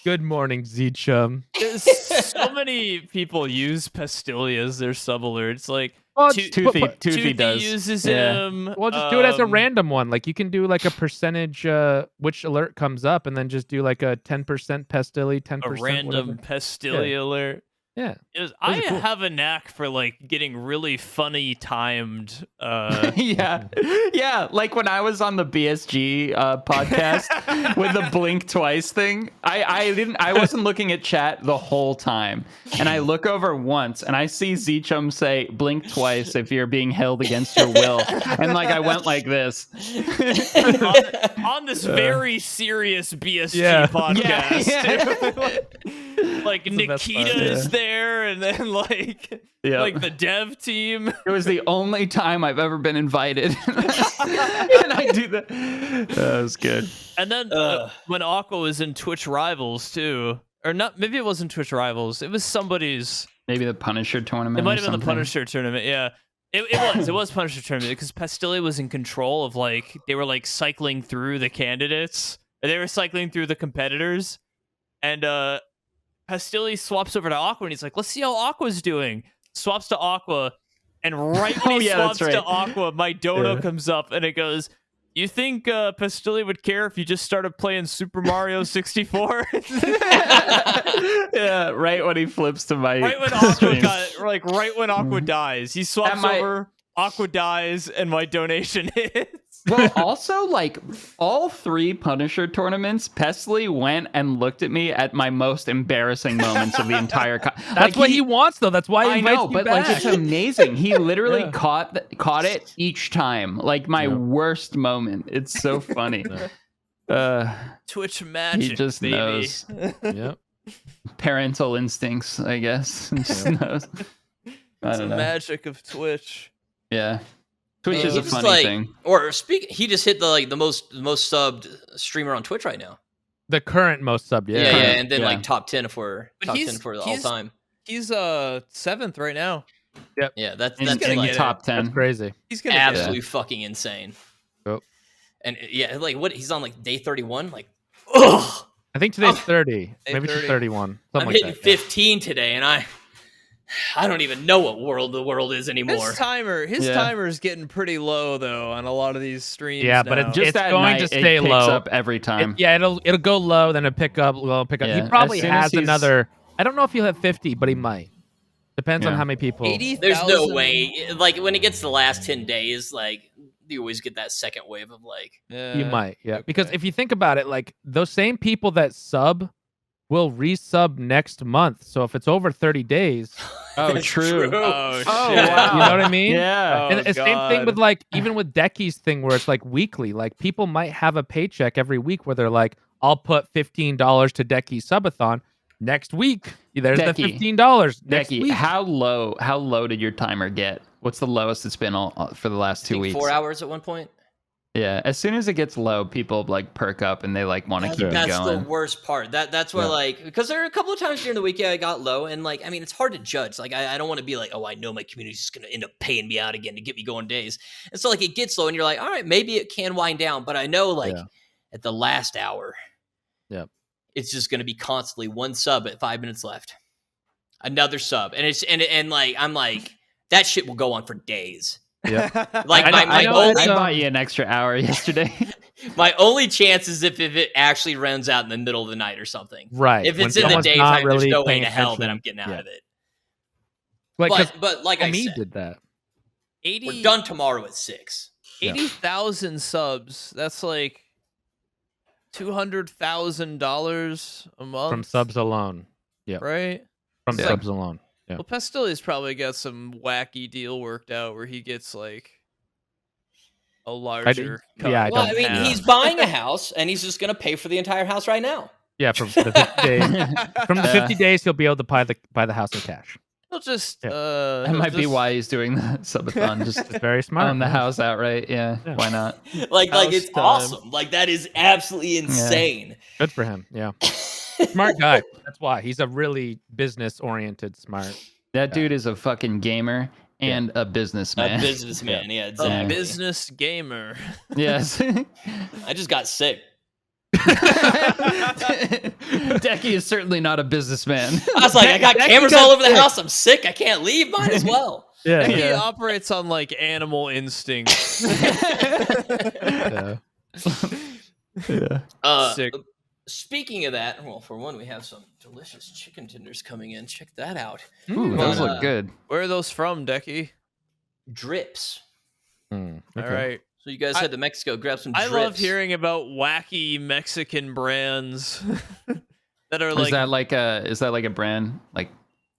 good morning, Z-Chum.
So many people use Pestilli as their sub alerts. Like
Toothy does.
uses him.
Well, just do it as a random one. Like you can do like a percentage which alert comes up, and then just do like a 10% Pestilli, 10%
a random Pestilli alert.
Yeah.
I have a knack for like getting really funny timed.
Yeah. Like when I was on the BSG podcast with the blink twice thing, I wasn't looking at chat the whole time, and I look over once and I see Z-Chum say blink twice if you're being held against your will, and like I went like this
on this very serious BSG podcast. Like Nikita is there, and then like the dev team.
It was the only time I've ever been invited, and I do that. That was good.
And then when Aqua was in Twitch Rivals too, or not? Maybe it wasn't Twitch Rivals. It was somebody's.
Maybe the Punisher tournament.
It might have been the Punisher tournament. Yeah, it was Punisher tournament because Pestilli was in control of like they were like cycling through the candidates. Or they were cycling through the competitors, and Pestilli swaps over to Aqua, and he's like, let's see how Aqua's doing. Swaps to Aqua, and right when he swaps to Aqua, my dono comes up, and it goes, you think Pestilli would care if you just started playing Super Mario 64?
Yeah, right when he flips to my
right when Aqua right when Aqua dies. He swaps over, Aqua dies, and my donation hits.
Well, also, like, all three Punisher tournaments, Pestilli went and looked at me at my most embarrassing moments of the entire...
That's what he wants, though. That's why he invites you
but,
back.
like, it's amazing. He literally caught it each time. Like, my worst moment. It's so funny.
Twitch magic,
he just
baby.
knows.
Yep.
Parental instincts, I guess. Just knows.
It's the magic of Twitch.
Yeah. Twitch is a funny thing.
Or he just hit the most subbed streamer on Twitch right now.
The current most subbed,
yeah, and then like top 10 for all time.
He's 7th right now.
Yep.
Yeah, that's
in the top 10.
That's crazy.
He's gonna
absolutely fucking insane.
Oh.
And like what? He's on like day 31. Like,
I think today's 30. Maybe it's 31.
I'm hitting 15 today, and I don't even know what the world is anymore.
His timer is getting pretty low though on a lot of these streams.
Yeah, but it's going to stay low
up every time.
It'll
go low, then it'll pick up. Yeah. He probably has another. I don't know if he'll have 50, but he might. Depends on how many people.
80,000.
There's no way. Like when it gets to the last 10 days, like you always get that second wave of like.
You might, because if you think about it, like those same people that sub will resub next month. So if it's over 30 days.
Oh, true.
Oh,
wow.
You know what I mean?
Yeah.
And the same thing with like, even with Dekie's thing where it's like weekly, like people might have a paycheck every week where they're like, I'll put $15 to Dekie subathon next week. There's the $15 next
week. How low did your timer get? What's the lowest it's been for the last 2 weeks?
4 hours at one point.
Yeah, as soon as it gets low, people like perk up and they like want to keep it going.
That's the worst part. That's why like, because there are a couple of times during the week I got low, and like, I mean, it's hard to judge. Like, I don't want to be like, oh, I know my community's just gonna end up paying me out again to get me going days. And so like it gets low, and you're like, all right, maybe it can wind down, but I know like at the last hour, it's just gonna be constantly one sub at 5 minutes left, another sub, and it's and like I'm like that shit will go on for days.
Yeah,
like
I bought you an extra hour yesterday.
My only chance is if it actually runs out in the middle of the night or something.
Right.
If it's in the daytime, there's no way to hell that I'm getting out of it.
Like,
but like I said,
did that.
We're done tomorrow at 6.
80,000 subs. That's like $200,000 a month
from subs alone. Yeah.
Right.
From subs alone. Yeah.
Well, Pastili's probably got some wacky deal worked out where he gets like a larger.
I mean, he's buying a house and he's just going to pay for the entire house right now.
Yeah, from the 50 days. From the 50 days, he'll be able to buy the house in cash.
He'll just.
That might be why he's doing the subathon. Just
very smart.
Own the house outright. Yeah, why not?
Like it's awesome. Like that is absolutely insane.
Good for him. Yeah. Smart guy. That's why he's a really business-oriented, smart.
That dude is a fucking gamer and a businessman.
A businessman, yeah, exactly.
A business gamer.
Yes.
I just got sick.
Dekie is certainly not a businessman.
I was like, I got cameras all over the house. I'm sick. I can't leave. Might as well.
Yeah. He operates on like animal instinct.
Sick. Speaking of that, well, for one, we have some delicious chicken tenders coming in. Check that out.
Ooh, those look good.
Where are those from, Dekie?
Drips.
Okay. All right.
So you guys head to Mexico, grab some drips.
I love hearing about wacky Mexican brands that are like.
Is that like a brand? Like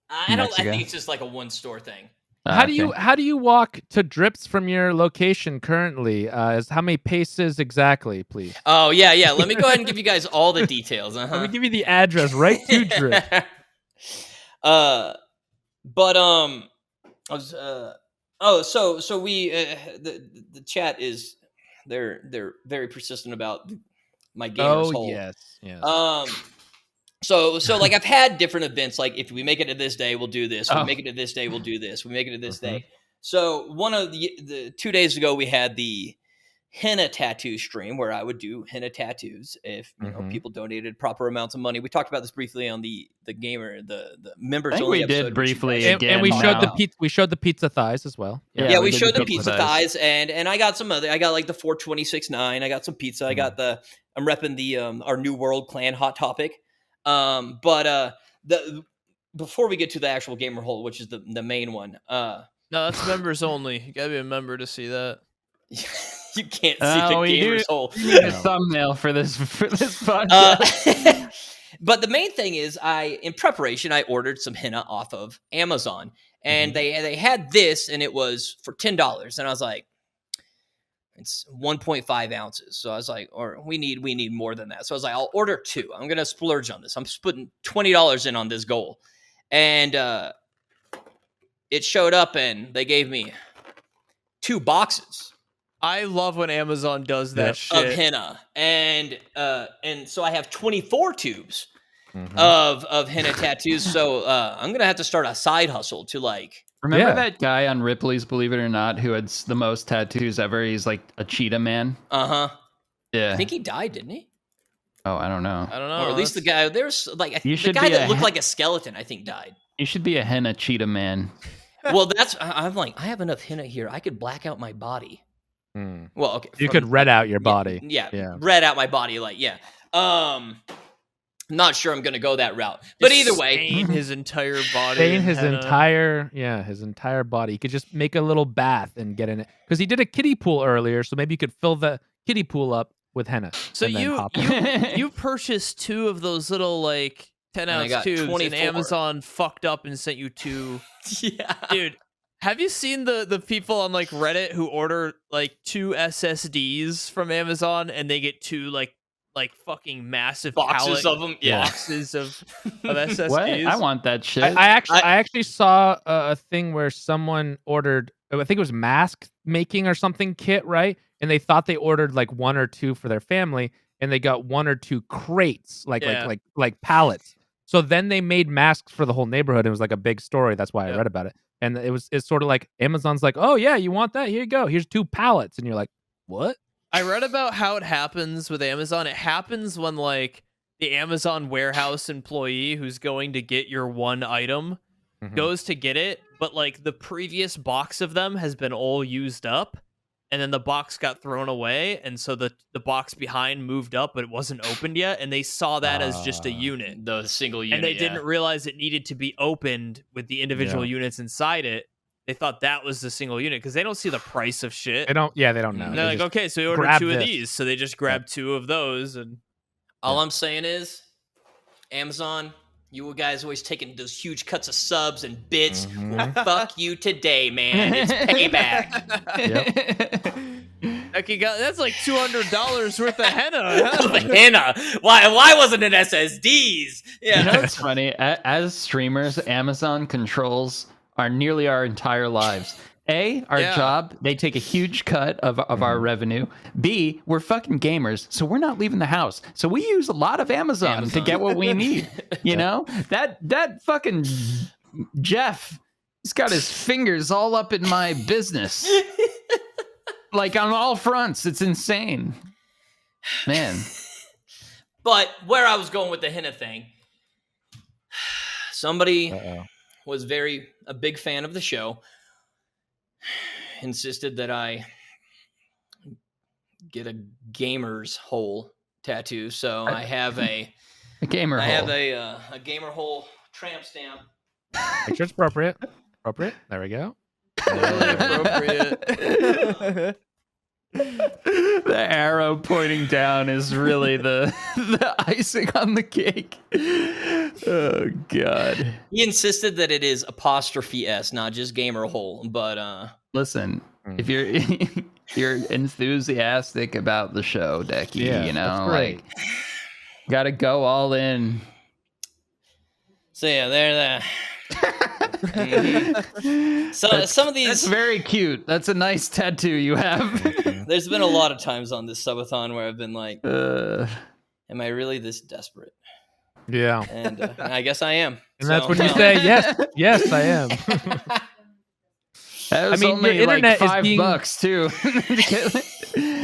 I think it's just like a one-store thing.
How do you walk to Drips from your location currently? How many paces exactly, please?
Oh yeah. Let me go ahead and give you guys all the details.
Let me give you the address right to Drips.
So we the chat is they're very persistent about my gamers hole.
Yes.
So like I've had different events, like if we make it to this day, we'll do this. We make it to this day, we'll do this. We make it to this day. So one of the 2 days ago, we had the henna tattoo stream where I would do henna tattoos if people donated proper amounts of money. We talked about this briefly on the members.
I think
only
we did briefly,
and we showed the pizza thighs as well.
Yeah, we showed the pizza thighs, and I got some other. I got like the 426.9. I got some pizza. I got I'm repping the our New World Clan Hot Topic. Before we get to the actual gamer hole, which is the main one. No,
that's members only. You gotta be a member to see that.
You can't see the gamer's hole.
You need a thumbnail for this podcast.
But the main thing is, in preparation, I ordered some henna off of Amazon, and they had this, and it was for $10, and I was like, it's 1.5 ounces. So I was like, or we need more than that. So I was like, I'll order 2. I'm gonna splurge on this. I'm putting $20 in on this goal, and it showed up, and they gave me 2 boxes.
I love when Amazon does that shit.
Of henna, and so I have 24 tubes of henna tattoos. So I'm gonna have to start a side hustle to like.
Remember that guy on Ripley's Believe It or Not who had the most tattoos ever? He's like a cheetah man.
Yeah.
I
think he died, didn't he?
Oh, I don't know.
Or at least the guy there's like the guy that looked like a skeleton. I think died.
You should be a henna cheetah man.
Well, I'm like, I have enough henna here. I could black out my body. Well, okay.
You could red out your body.
Yeah. Red out my body. Like, not sure I'm going to go that route. But either way.
Stain his entire body.
Stain his entire body. You could just make a little bath and get in it. Because he did a kiddie pool earlier, so maybe you could fill the kiddie pool up with henna.
So you purchased 2 of those little, like, 10-ounce tubes, 24. And Amazon fucked up and sent you 2.
Yeah.
Dude. Have you seen the people on like Reddit who order like 2 SSDs from Amazon and they get 2 like fucking massive
boxes of them? Yeah.
Boxes of SSDs.
What? I want that shit.
I actually saw a thing where someone ordered, I think it was mask making or something kit, right? And they thought they ordered like 1 or 2 for their family, and they got 1 or 2 crates, like pallets. So then they made masks for the whole neighborhood. It was like a big story. That's why I read about it. And it's sort of like Amazon's like, oh yeah, you want that? Here you go. Here's 2 pallets. And you're like, what?
I read about how it happens with Amazon. It happens when like the Amazon warehouse employee who's going to get your one item goes to get it, but like the previous box of them has been all used up, and then the box got thrown away, and so the box behind moved up, but it wasn't opened yet, and they saw that as just a unit,
the single unit,
and they didn't realize it needed to be opened with the individual units inside it. They thought that was the single unit because they don't see the price of shit.
They don't know.
And they're like, okay, so we ordered 2 of these, so they just grabbed 2 of those, and
all I'm saying is, Amazon, you guys always taking those huge cuts of subs and bits. Well, fuck you today, man. It's payback.
That's like $200 worth of henna.
Henna. Why wasn't it SSDs? Yeah.
You know what's funny? As streamers, Amazon controls nearly our entire lives. A, our job, they take a huge cut of our revenue. B, we're fucking gamers, so we're not leaving the house. So we use a lot of Amazon to get what we need. You know? That fucking Jeff, he's got his fingers all up in my business. Like on all fronts. It's insane. Man.
But where I was going with the henna thing, somebody was a big fan of the show, insisted that I get a gamer's hole tattoo. So I have a
gamer hole.
I have a gamer hole tramp stamp.
Make sure it's appropriate. There we go.
Really appropriate.
The arrow pointing down is really the icing on the cake. Oh God.
He insisted that it is apostrophe S, not just gamer hole. But
listen, if you're enthusiastic about the show, Dekie, you know, like gotta go all in.
So yeah, there. So some of these,
that's very cute. That's a nice tattoo you have.
There's been a lot of times on this subathon where I've been like, am I really this desperate?
Yeah.
And I guess I am.
And that's when you say, yes, I am.
That was only your internet like $5 too.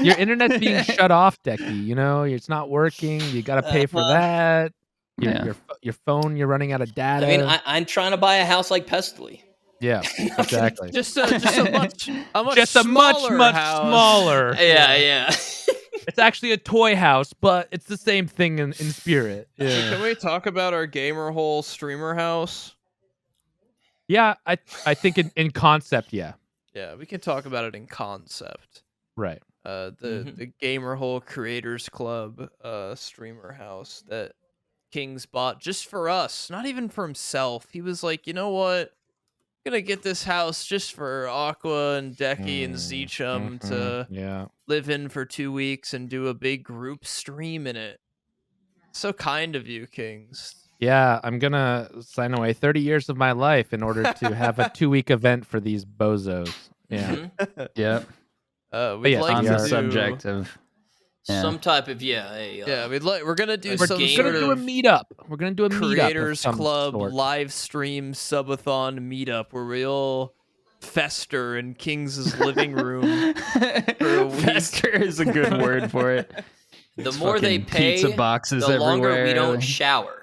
Your internet's being shut off, Dekie. You know, it's not working. You got to pay for that. Your phone, you're running out of data.
I mean, I'm trying to buy a house like Pestily.
Yeah, exactly.
just a much
smaller.
Yeah.
It's actually a toy house, but it's the same thing in spirit. Yeah.
So can we talk about our gamer hole streamer house?
Yeah, I think in concept, yeah.
Yeah, we can talk about it in concept.
Right.
The Gamer Hole Creators Club streamer house that Kings bought just for us, not even for himself. He was like, you know what? I'm gonna get this house just for Aqua and Dekie and Zeechum to live in for 2 weeks and do a big group stream in it. So kind of you, Kings.
Yeah, I'm gonna sign away 30 years of my life in order to have a 2-week event for these bozos. Yeah.
Yeah.
We'd like
on
to
the
do
subject of
some type of
we're gonna do some
we're gonna do a meetup. We're gonna do a
Creators
meetup
Club live stream subathon meetup where we'll fester in Kings's living room for a week.
Fester is a good word for it.
The more they pay,
pizza boxes
the longer
everywhere.
we don't shower.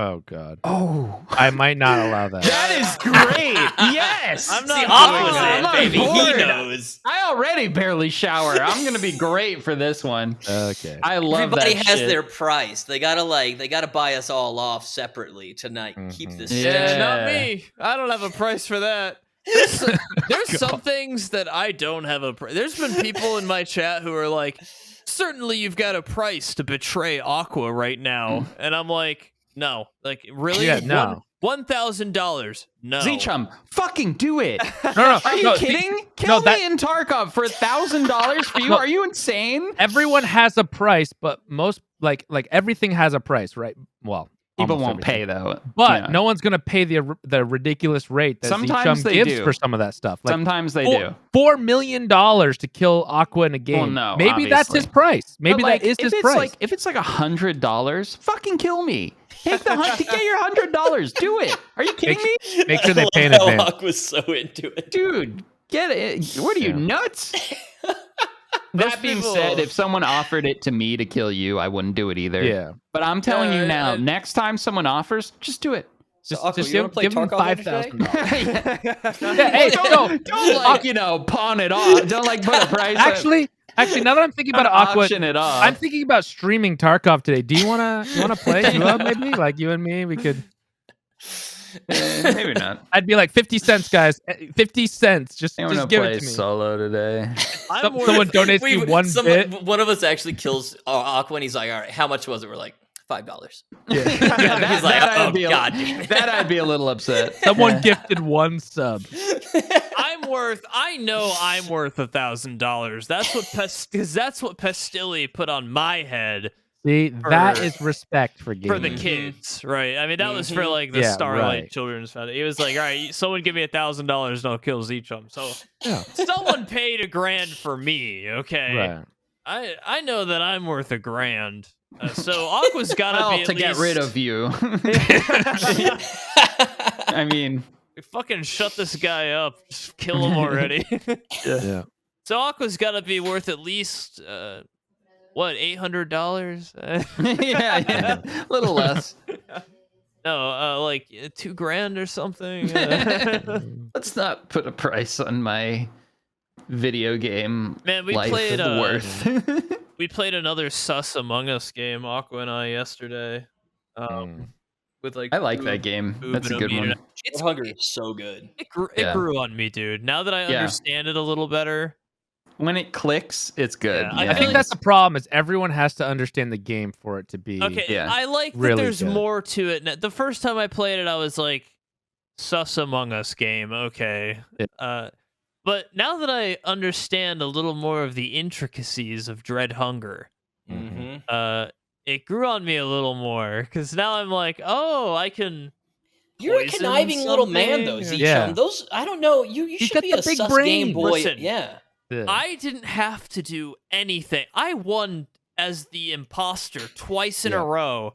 Oh God.
Oh,
I might not allow that.
That is great. Yes,
I'm
It's
not
the opposite,
on
baby.
board.
He knows.
I already barely shower. I'm gonna be great for this one.
Okay.
I love
Everybody
that
has
shit.
their price. They gotta buy us all off separately tonight. Keep this.
Yeah.
Not me. I don't have a price for that. There's some things that I don't have a price. There's been people in my chat who are like, certainly you've got a price to betray Aqua right now. And I'm like, no. Like, really?
Yeah, no.
$1,000. No.
Zeechum, fucking do it.
No.
Are you kidding? Kill me in Tarkov for $1,000 for you? Are you insane?
Everyone has a price, but most like everything has a price, right? Well,
People won't pay though.
But no one's gonna pay the ridiculous rate that
Sometimes they
gives
do.
for some of that stuff. Like
Sometimes they do.
$4 million to kill Aqua in a game.
Well, no,
maybe that's his price. Maybe that is his price.
If it's like $100, fucking kill me. Take the get your $100. Do it. Are you kidding me?
Make sure they pay in
advance.
advance.
Aqua's so into it,
dude. Get it? What are you nuts? That being said, if someone offered it to me to kill you, I wouldn't do it either.
Yeah.
But I'm telling you now, next time someone offers, just do it.
So, Aqua, you want to play
give him
Tarkov
$5,000. Hey,
don't pawn it off. Don't put a price.
Actually, now that I'm thinking about Aqua,
auction it off.
I'm thinking about streaming Tarkov today. Do you wanna play? Maybe like you and me, we could.
Maybe not.
I'd be like 50 cents, guys. 50 cents. Just give it to me.
Solo today.
Someone donates me one bit.
One of us actually kills Aqua, and he's like, "All right, how much was it?" We're like, $5.
Yeah.
He's like, "Oh God,
that I'd be a little upset."
Someone gifted one sub.
I know I'm worth $1,000. That's what Pestilli put on my head.
See, that is respect for gaming.
For the kids, right? I mean, that was for like the Starlight Children's Foundation. He was like, all right, someone give me $1,000 and I'll kill each of them. So someone paid $1,000 for me, okay? Right. I know that I'm worth $1,000. So Aqua's gotta be
to get rid of you. I mean,
fucking shut this guy up. Just kill him already.
Yeah.
So Aqua's gotta be worth at least $800?
yeah, a little less.
No, like $2,000 or something.
Let's not put a price on my video game.
Man, we
life
played
worth.
We played another Sus Among Us game, Aqua and I, yesterday. With like
I like that game. That's a good one.
It's Hunger is so good.
It grew on me, dude. Now that I understand it a little better.
When it clicks, it's good.
I think that's the problem. Is everyone has to understand the game for it to be
I like that
really
there's
good.
more to it. The first time I played it, I was like, Sus Among Us game, okay.
Yeah.
But now that I understand a little more of the intricacies of Dread Hunger, it grew on me a little more, because now I'm like, oh, I can.
You're a conniving little man, though, Zeechum. Those, I don't know. You should be a sus Game Boy.
Listen,
yeah.
I didn't have to do anything. I won as the imposter twice in a row.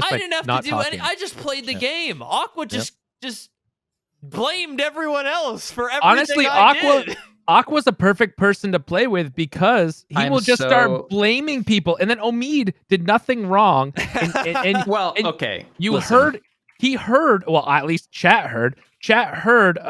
I didn't have to do anything. I just played the game. Aqua just blamed everyone else for everything.
Honestly, Aqua's a perfect person to play with, because he will just start blaming people, and then Omid did nothing wrong. He heard. Well, at least chat heard. Chat heard.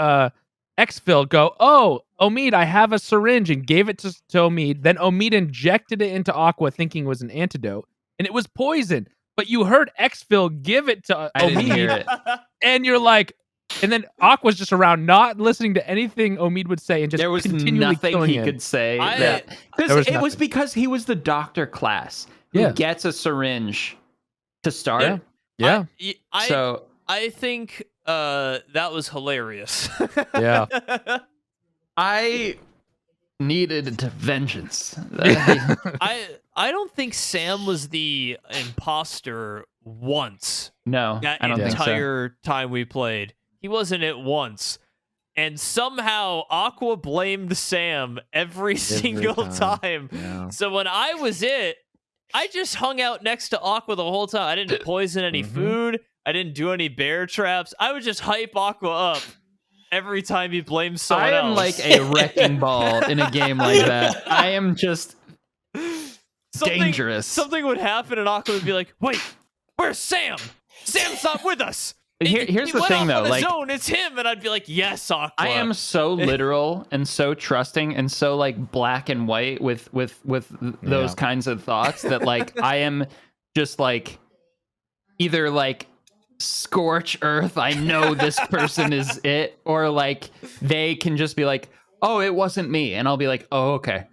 Xfil go, oh, Omid, I have a syringe, and gave it to Omid. Then Omid injected it into Aqua, thinking it was an antidote, and it was poison. But you heard Xfil give it to Omid, and you're like, and then Aqua's just around, not listening to anything Omid would say, and just
there was
nothing
he could say. It was because he was the doctor class who gets a syringe to start.
Yeah.
I think that was hilarious.
Yeah.
I needed vengeance.
I don't think Sam was the imposter once.
No, I don't think so.
Entire time we played, he wasn't it once. And somehow Aqua blamed Sam every single time.
Yeah.
So when I was I just hung out next to Aqua the whole time. I didn't poison any food. I didn't do any bear traps. I would just hype Aqua up every time he blames someone else.
I am like a wrecking ball in a game like that. I am just dangerous.
Something would happen and Aqua would be like, wait, where's Sam? Sam's not with us.
Here's the thing, though.
Like, zone, it's him, and I'd be like, "Yes, Aqua."
I am so literal and so trusting and so like black and white with those kinds of thoughts that like I am just like either like scorch earth. I know this person is it, or like they can just be like, oh, it wasn't me, and I'll be like, oh, okay.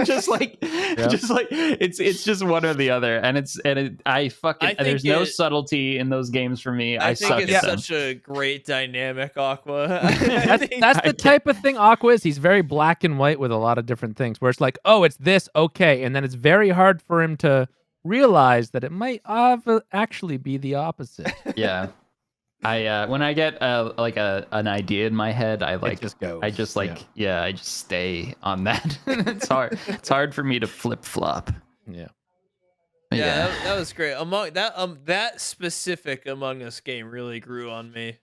just like it's just one or the other, and there's no subtlety in those games for me. I think
it's such a great dynamic, Aqua.
That's the type of thing Aqua is. He's very black and white with a lot of different things, where it's like, oh, it's this, okay, and then it's very hard for him to realize that it might actually be the opposite.
Yeah. I when I get like an idea in my head, I just stay on that. It's hard. It's hard for me to flip flop.
Yeah.
Yeah, that was great. Among that specific Among Us game really grew on me.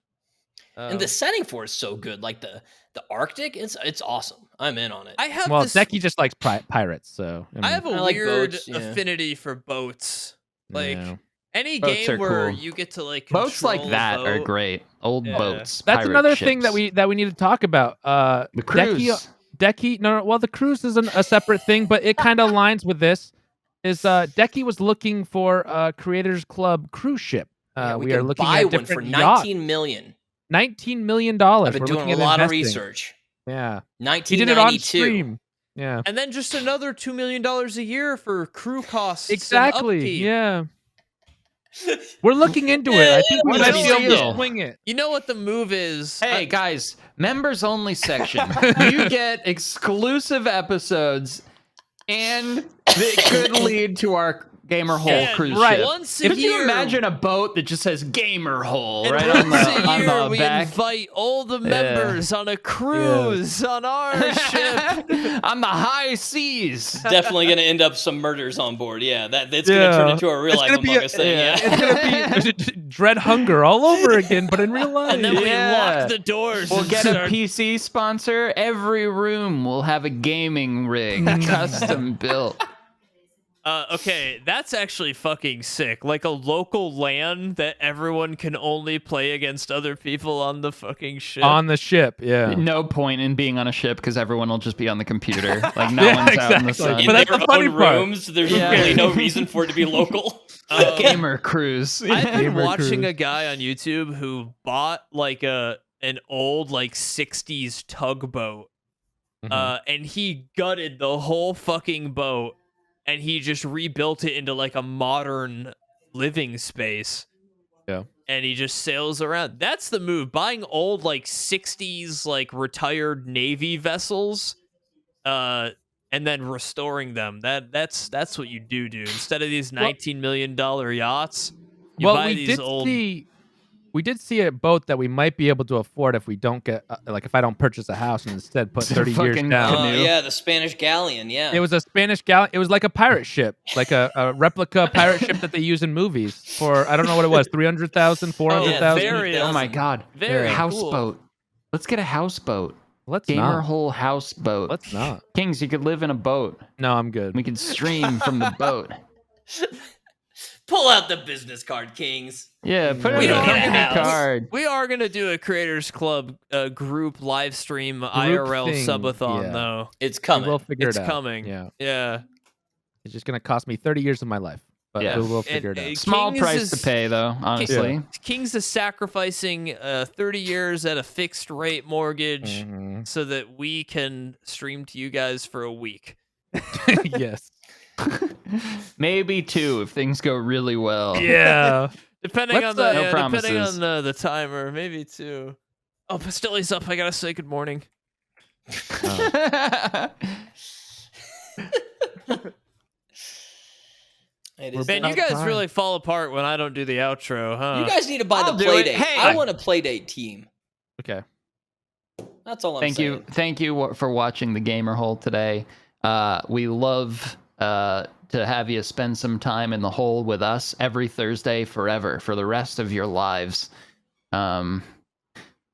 And the setting for it's so good, like the Arctic. It's awesome. I'm in on it.
Dekie just likes pirates, so
I have a weird affinity for boats. Like any
boats
game where
cool.
you get to like
boats like that are great. Old boats.
That's another thing that we need to talk about.
The cruise.
Dekie. No. Well, the cruise is a separate thing, but it kind of aligns with this. Is Dekie was looking for a Creators Club cruise ship.
We are looking at one for $19 million.
$19 million.
I've been doing a lot of research.
Yeah.
1992.
He did it on stream. Yeah.
And then just another $2 million a year for crew costs.
Exactly. Yeah. We're looking into it. I think we might be able to swing it.
You know what the move is?
Hey, guys, members only section. You get exclusive episodes, and it could lead to our Gamer Hole cruise ship.
Once a
Could
year,
you imagine a boat that just says Gamer Hole
right
on the
we
back?
Invite all the members on a cruise on our ship
on the high seas.
Definitely going to end up some murders on board. Yeah, that's going to turn into a real life Among Us thing.
It's going to be Dread Hunger all over again, but in real life.
And then we lock the doors.
We'll get a PC sponsor. Every room will have a gaming rig, custom built.
Okay, that's actually fucking sick. Like a local LAN that everyone can only play against other people on the fucking ship.
On the ship, yeah.
No point in being on a ship because everyone will just be on the computer. Like no one's out in the sun.
But that's the funny rooms, there's really no reason for it to be local.
Gamer cruise.
I've been watching a guy on YouTube who bought like an old like 60s tugboat. And he gutted the whole fucking boat. And he just rebuilt it into like a modern living space.
Yeah.
And he just sails around. That's the move. Buying old like 60s like retired Navy vessels and then restoring them. That's what you do, dude. Instead of these $19 million yachts, you buy these old
We did see a boat that we might be able to afford if we don't get, if I don't purchase a house and instead put 30 years down.
Oh, yeah, the Spanish galleon, yeah.
It was a Spanish galleon. It was like a pirate ship, like a replica pirate ship that they use in movies for, I don't know what it was, 300,000, 400,000?
Oh my God.
Very
houseboat. Cool. Let's get a houseboat. Gamer Hole houseboat.
Let's not.
Kings, you could live in a boat.
No, I'm good.
We can stream from the boat.
Pull out the business card, Kings.
Yeah, put it on a card.
We are going to do a Creators Club group live stream IRL subathon, though.
It's coming.
We'll figure it out.
It's coming. Yeah.
It's just going to cost me 30 years of my life. But we'll figure it out.
Small price to pay, though, honestly.
Kings is sacrificing 30 years at a fixed rate mortgage so that we can stream to you guys for a week.
Yes.
Maybe 2 if things go really well.
Yeah.
Depending on the timer, maybe 2. Oh, Pastilli's up. I gotta say good morning. Man, you guys really fall apart when I don't do the outro, huh?
You guys need to buy the Playdate. Hey, I want a Playdate team.
Okay.
That's all I'm saying.
Thank you for watching the Gamer Hole today. We love to have you spend some time in the hole with us every Thursday forever for the rest of your lives.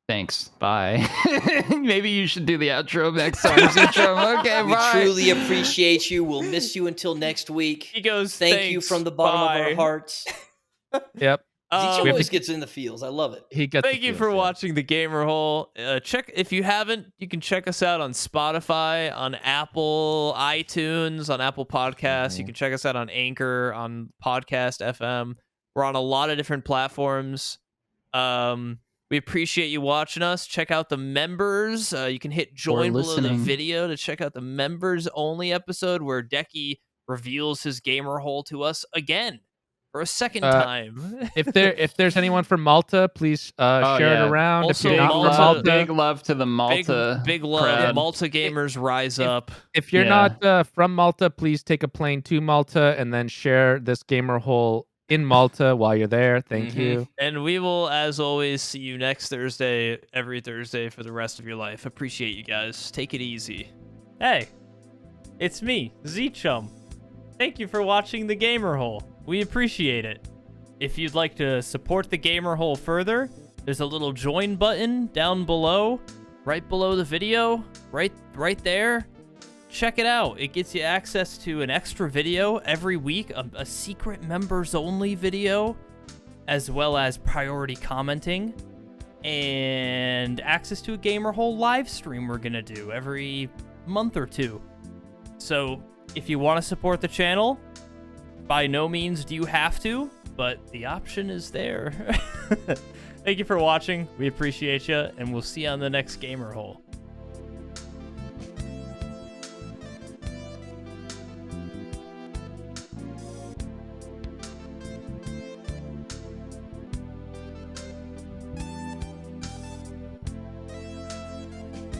Thanks. Bye. Maybe you should do the outro next time. Okay,
we
bye.
truly appreciate you. We'll miss you until next week.
He goes,
thank you from the bottom of our hearts.
Yep.
He always gets in the feels. I love it.
Thank you for watching the Gamer Hole. Check if you haven't, you can check us out on Spotify, on Apple iTunes, on Apple Podcasts. You can check us out on Anchor, on Podcast FM. We're on a lot of different platforms. We appreciate you watching us. Check out the members. You can hit join below the video to check out the members only episode where Dekie reveals his Gamer Hole to us again. for a second time.
If there's anyone from Malta, please share it around.
Also,
if you're not
Malta,
from Malta,
big love to the Malta.
Big love.
crowd.
Malta gamers rise up.
If you're not from Malta, please take a plane to Malta and then share this gamer hole in Malta while you're there. Thank you.
And we will, as always, see you next Thursday, every Thursday for the rest of your life. Appreciate you guys. Take it easy. Hey, it's me, Z-Chum. Thank you for watching the Gamer Hole. We appreciate it. If you'd like to support the Gamer Hole further, there's a little join button down below, right below the video, right there. Check it out. It gets you access to an extra video every week, a secret members only video, as well as priority commenting, and access to a Gamer Hole live stream we're gonna do every month or two. So if you want to support the channel, by no means do you have to, but the option is there. Thank you for watching. We appreciate you, and we'll see you on the next Gamer Hole.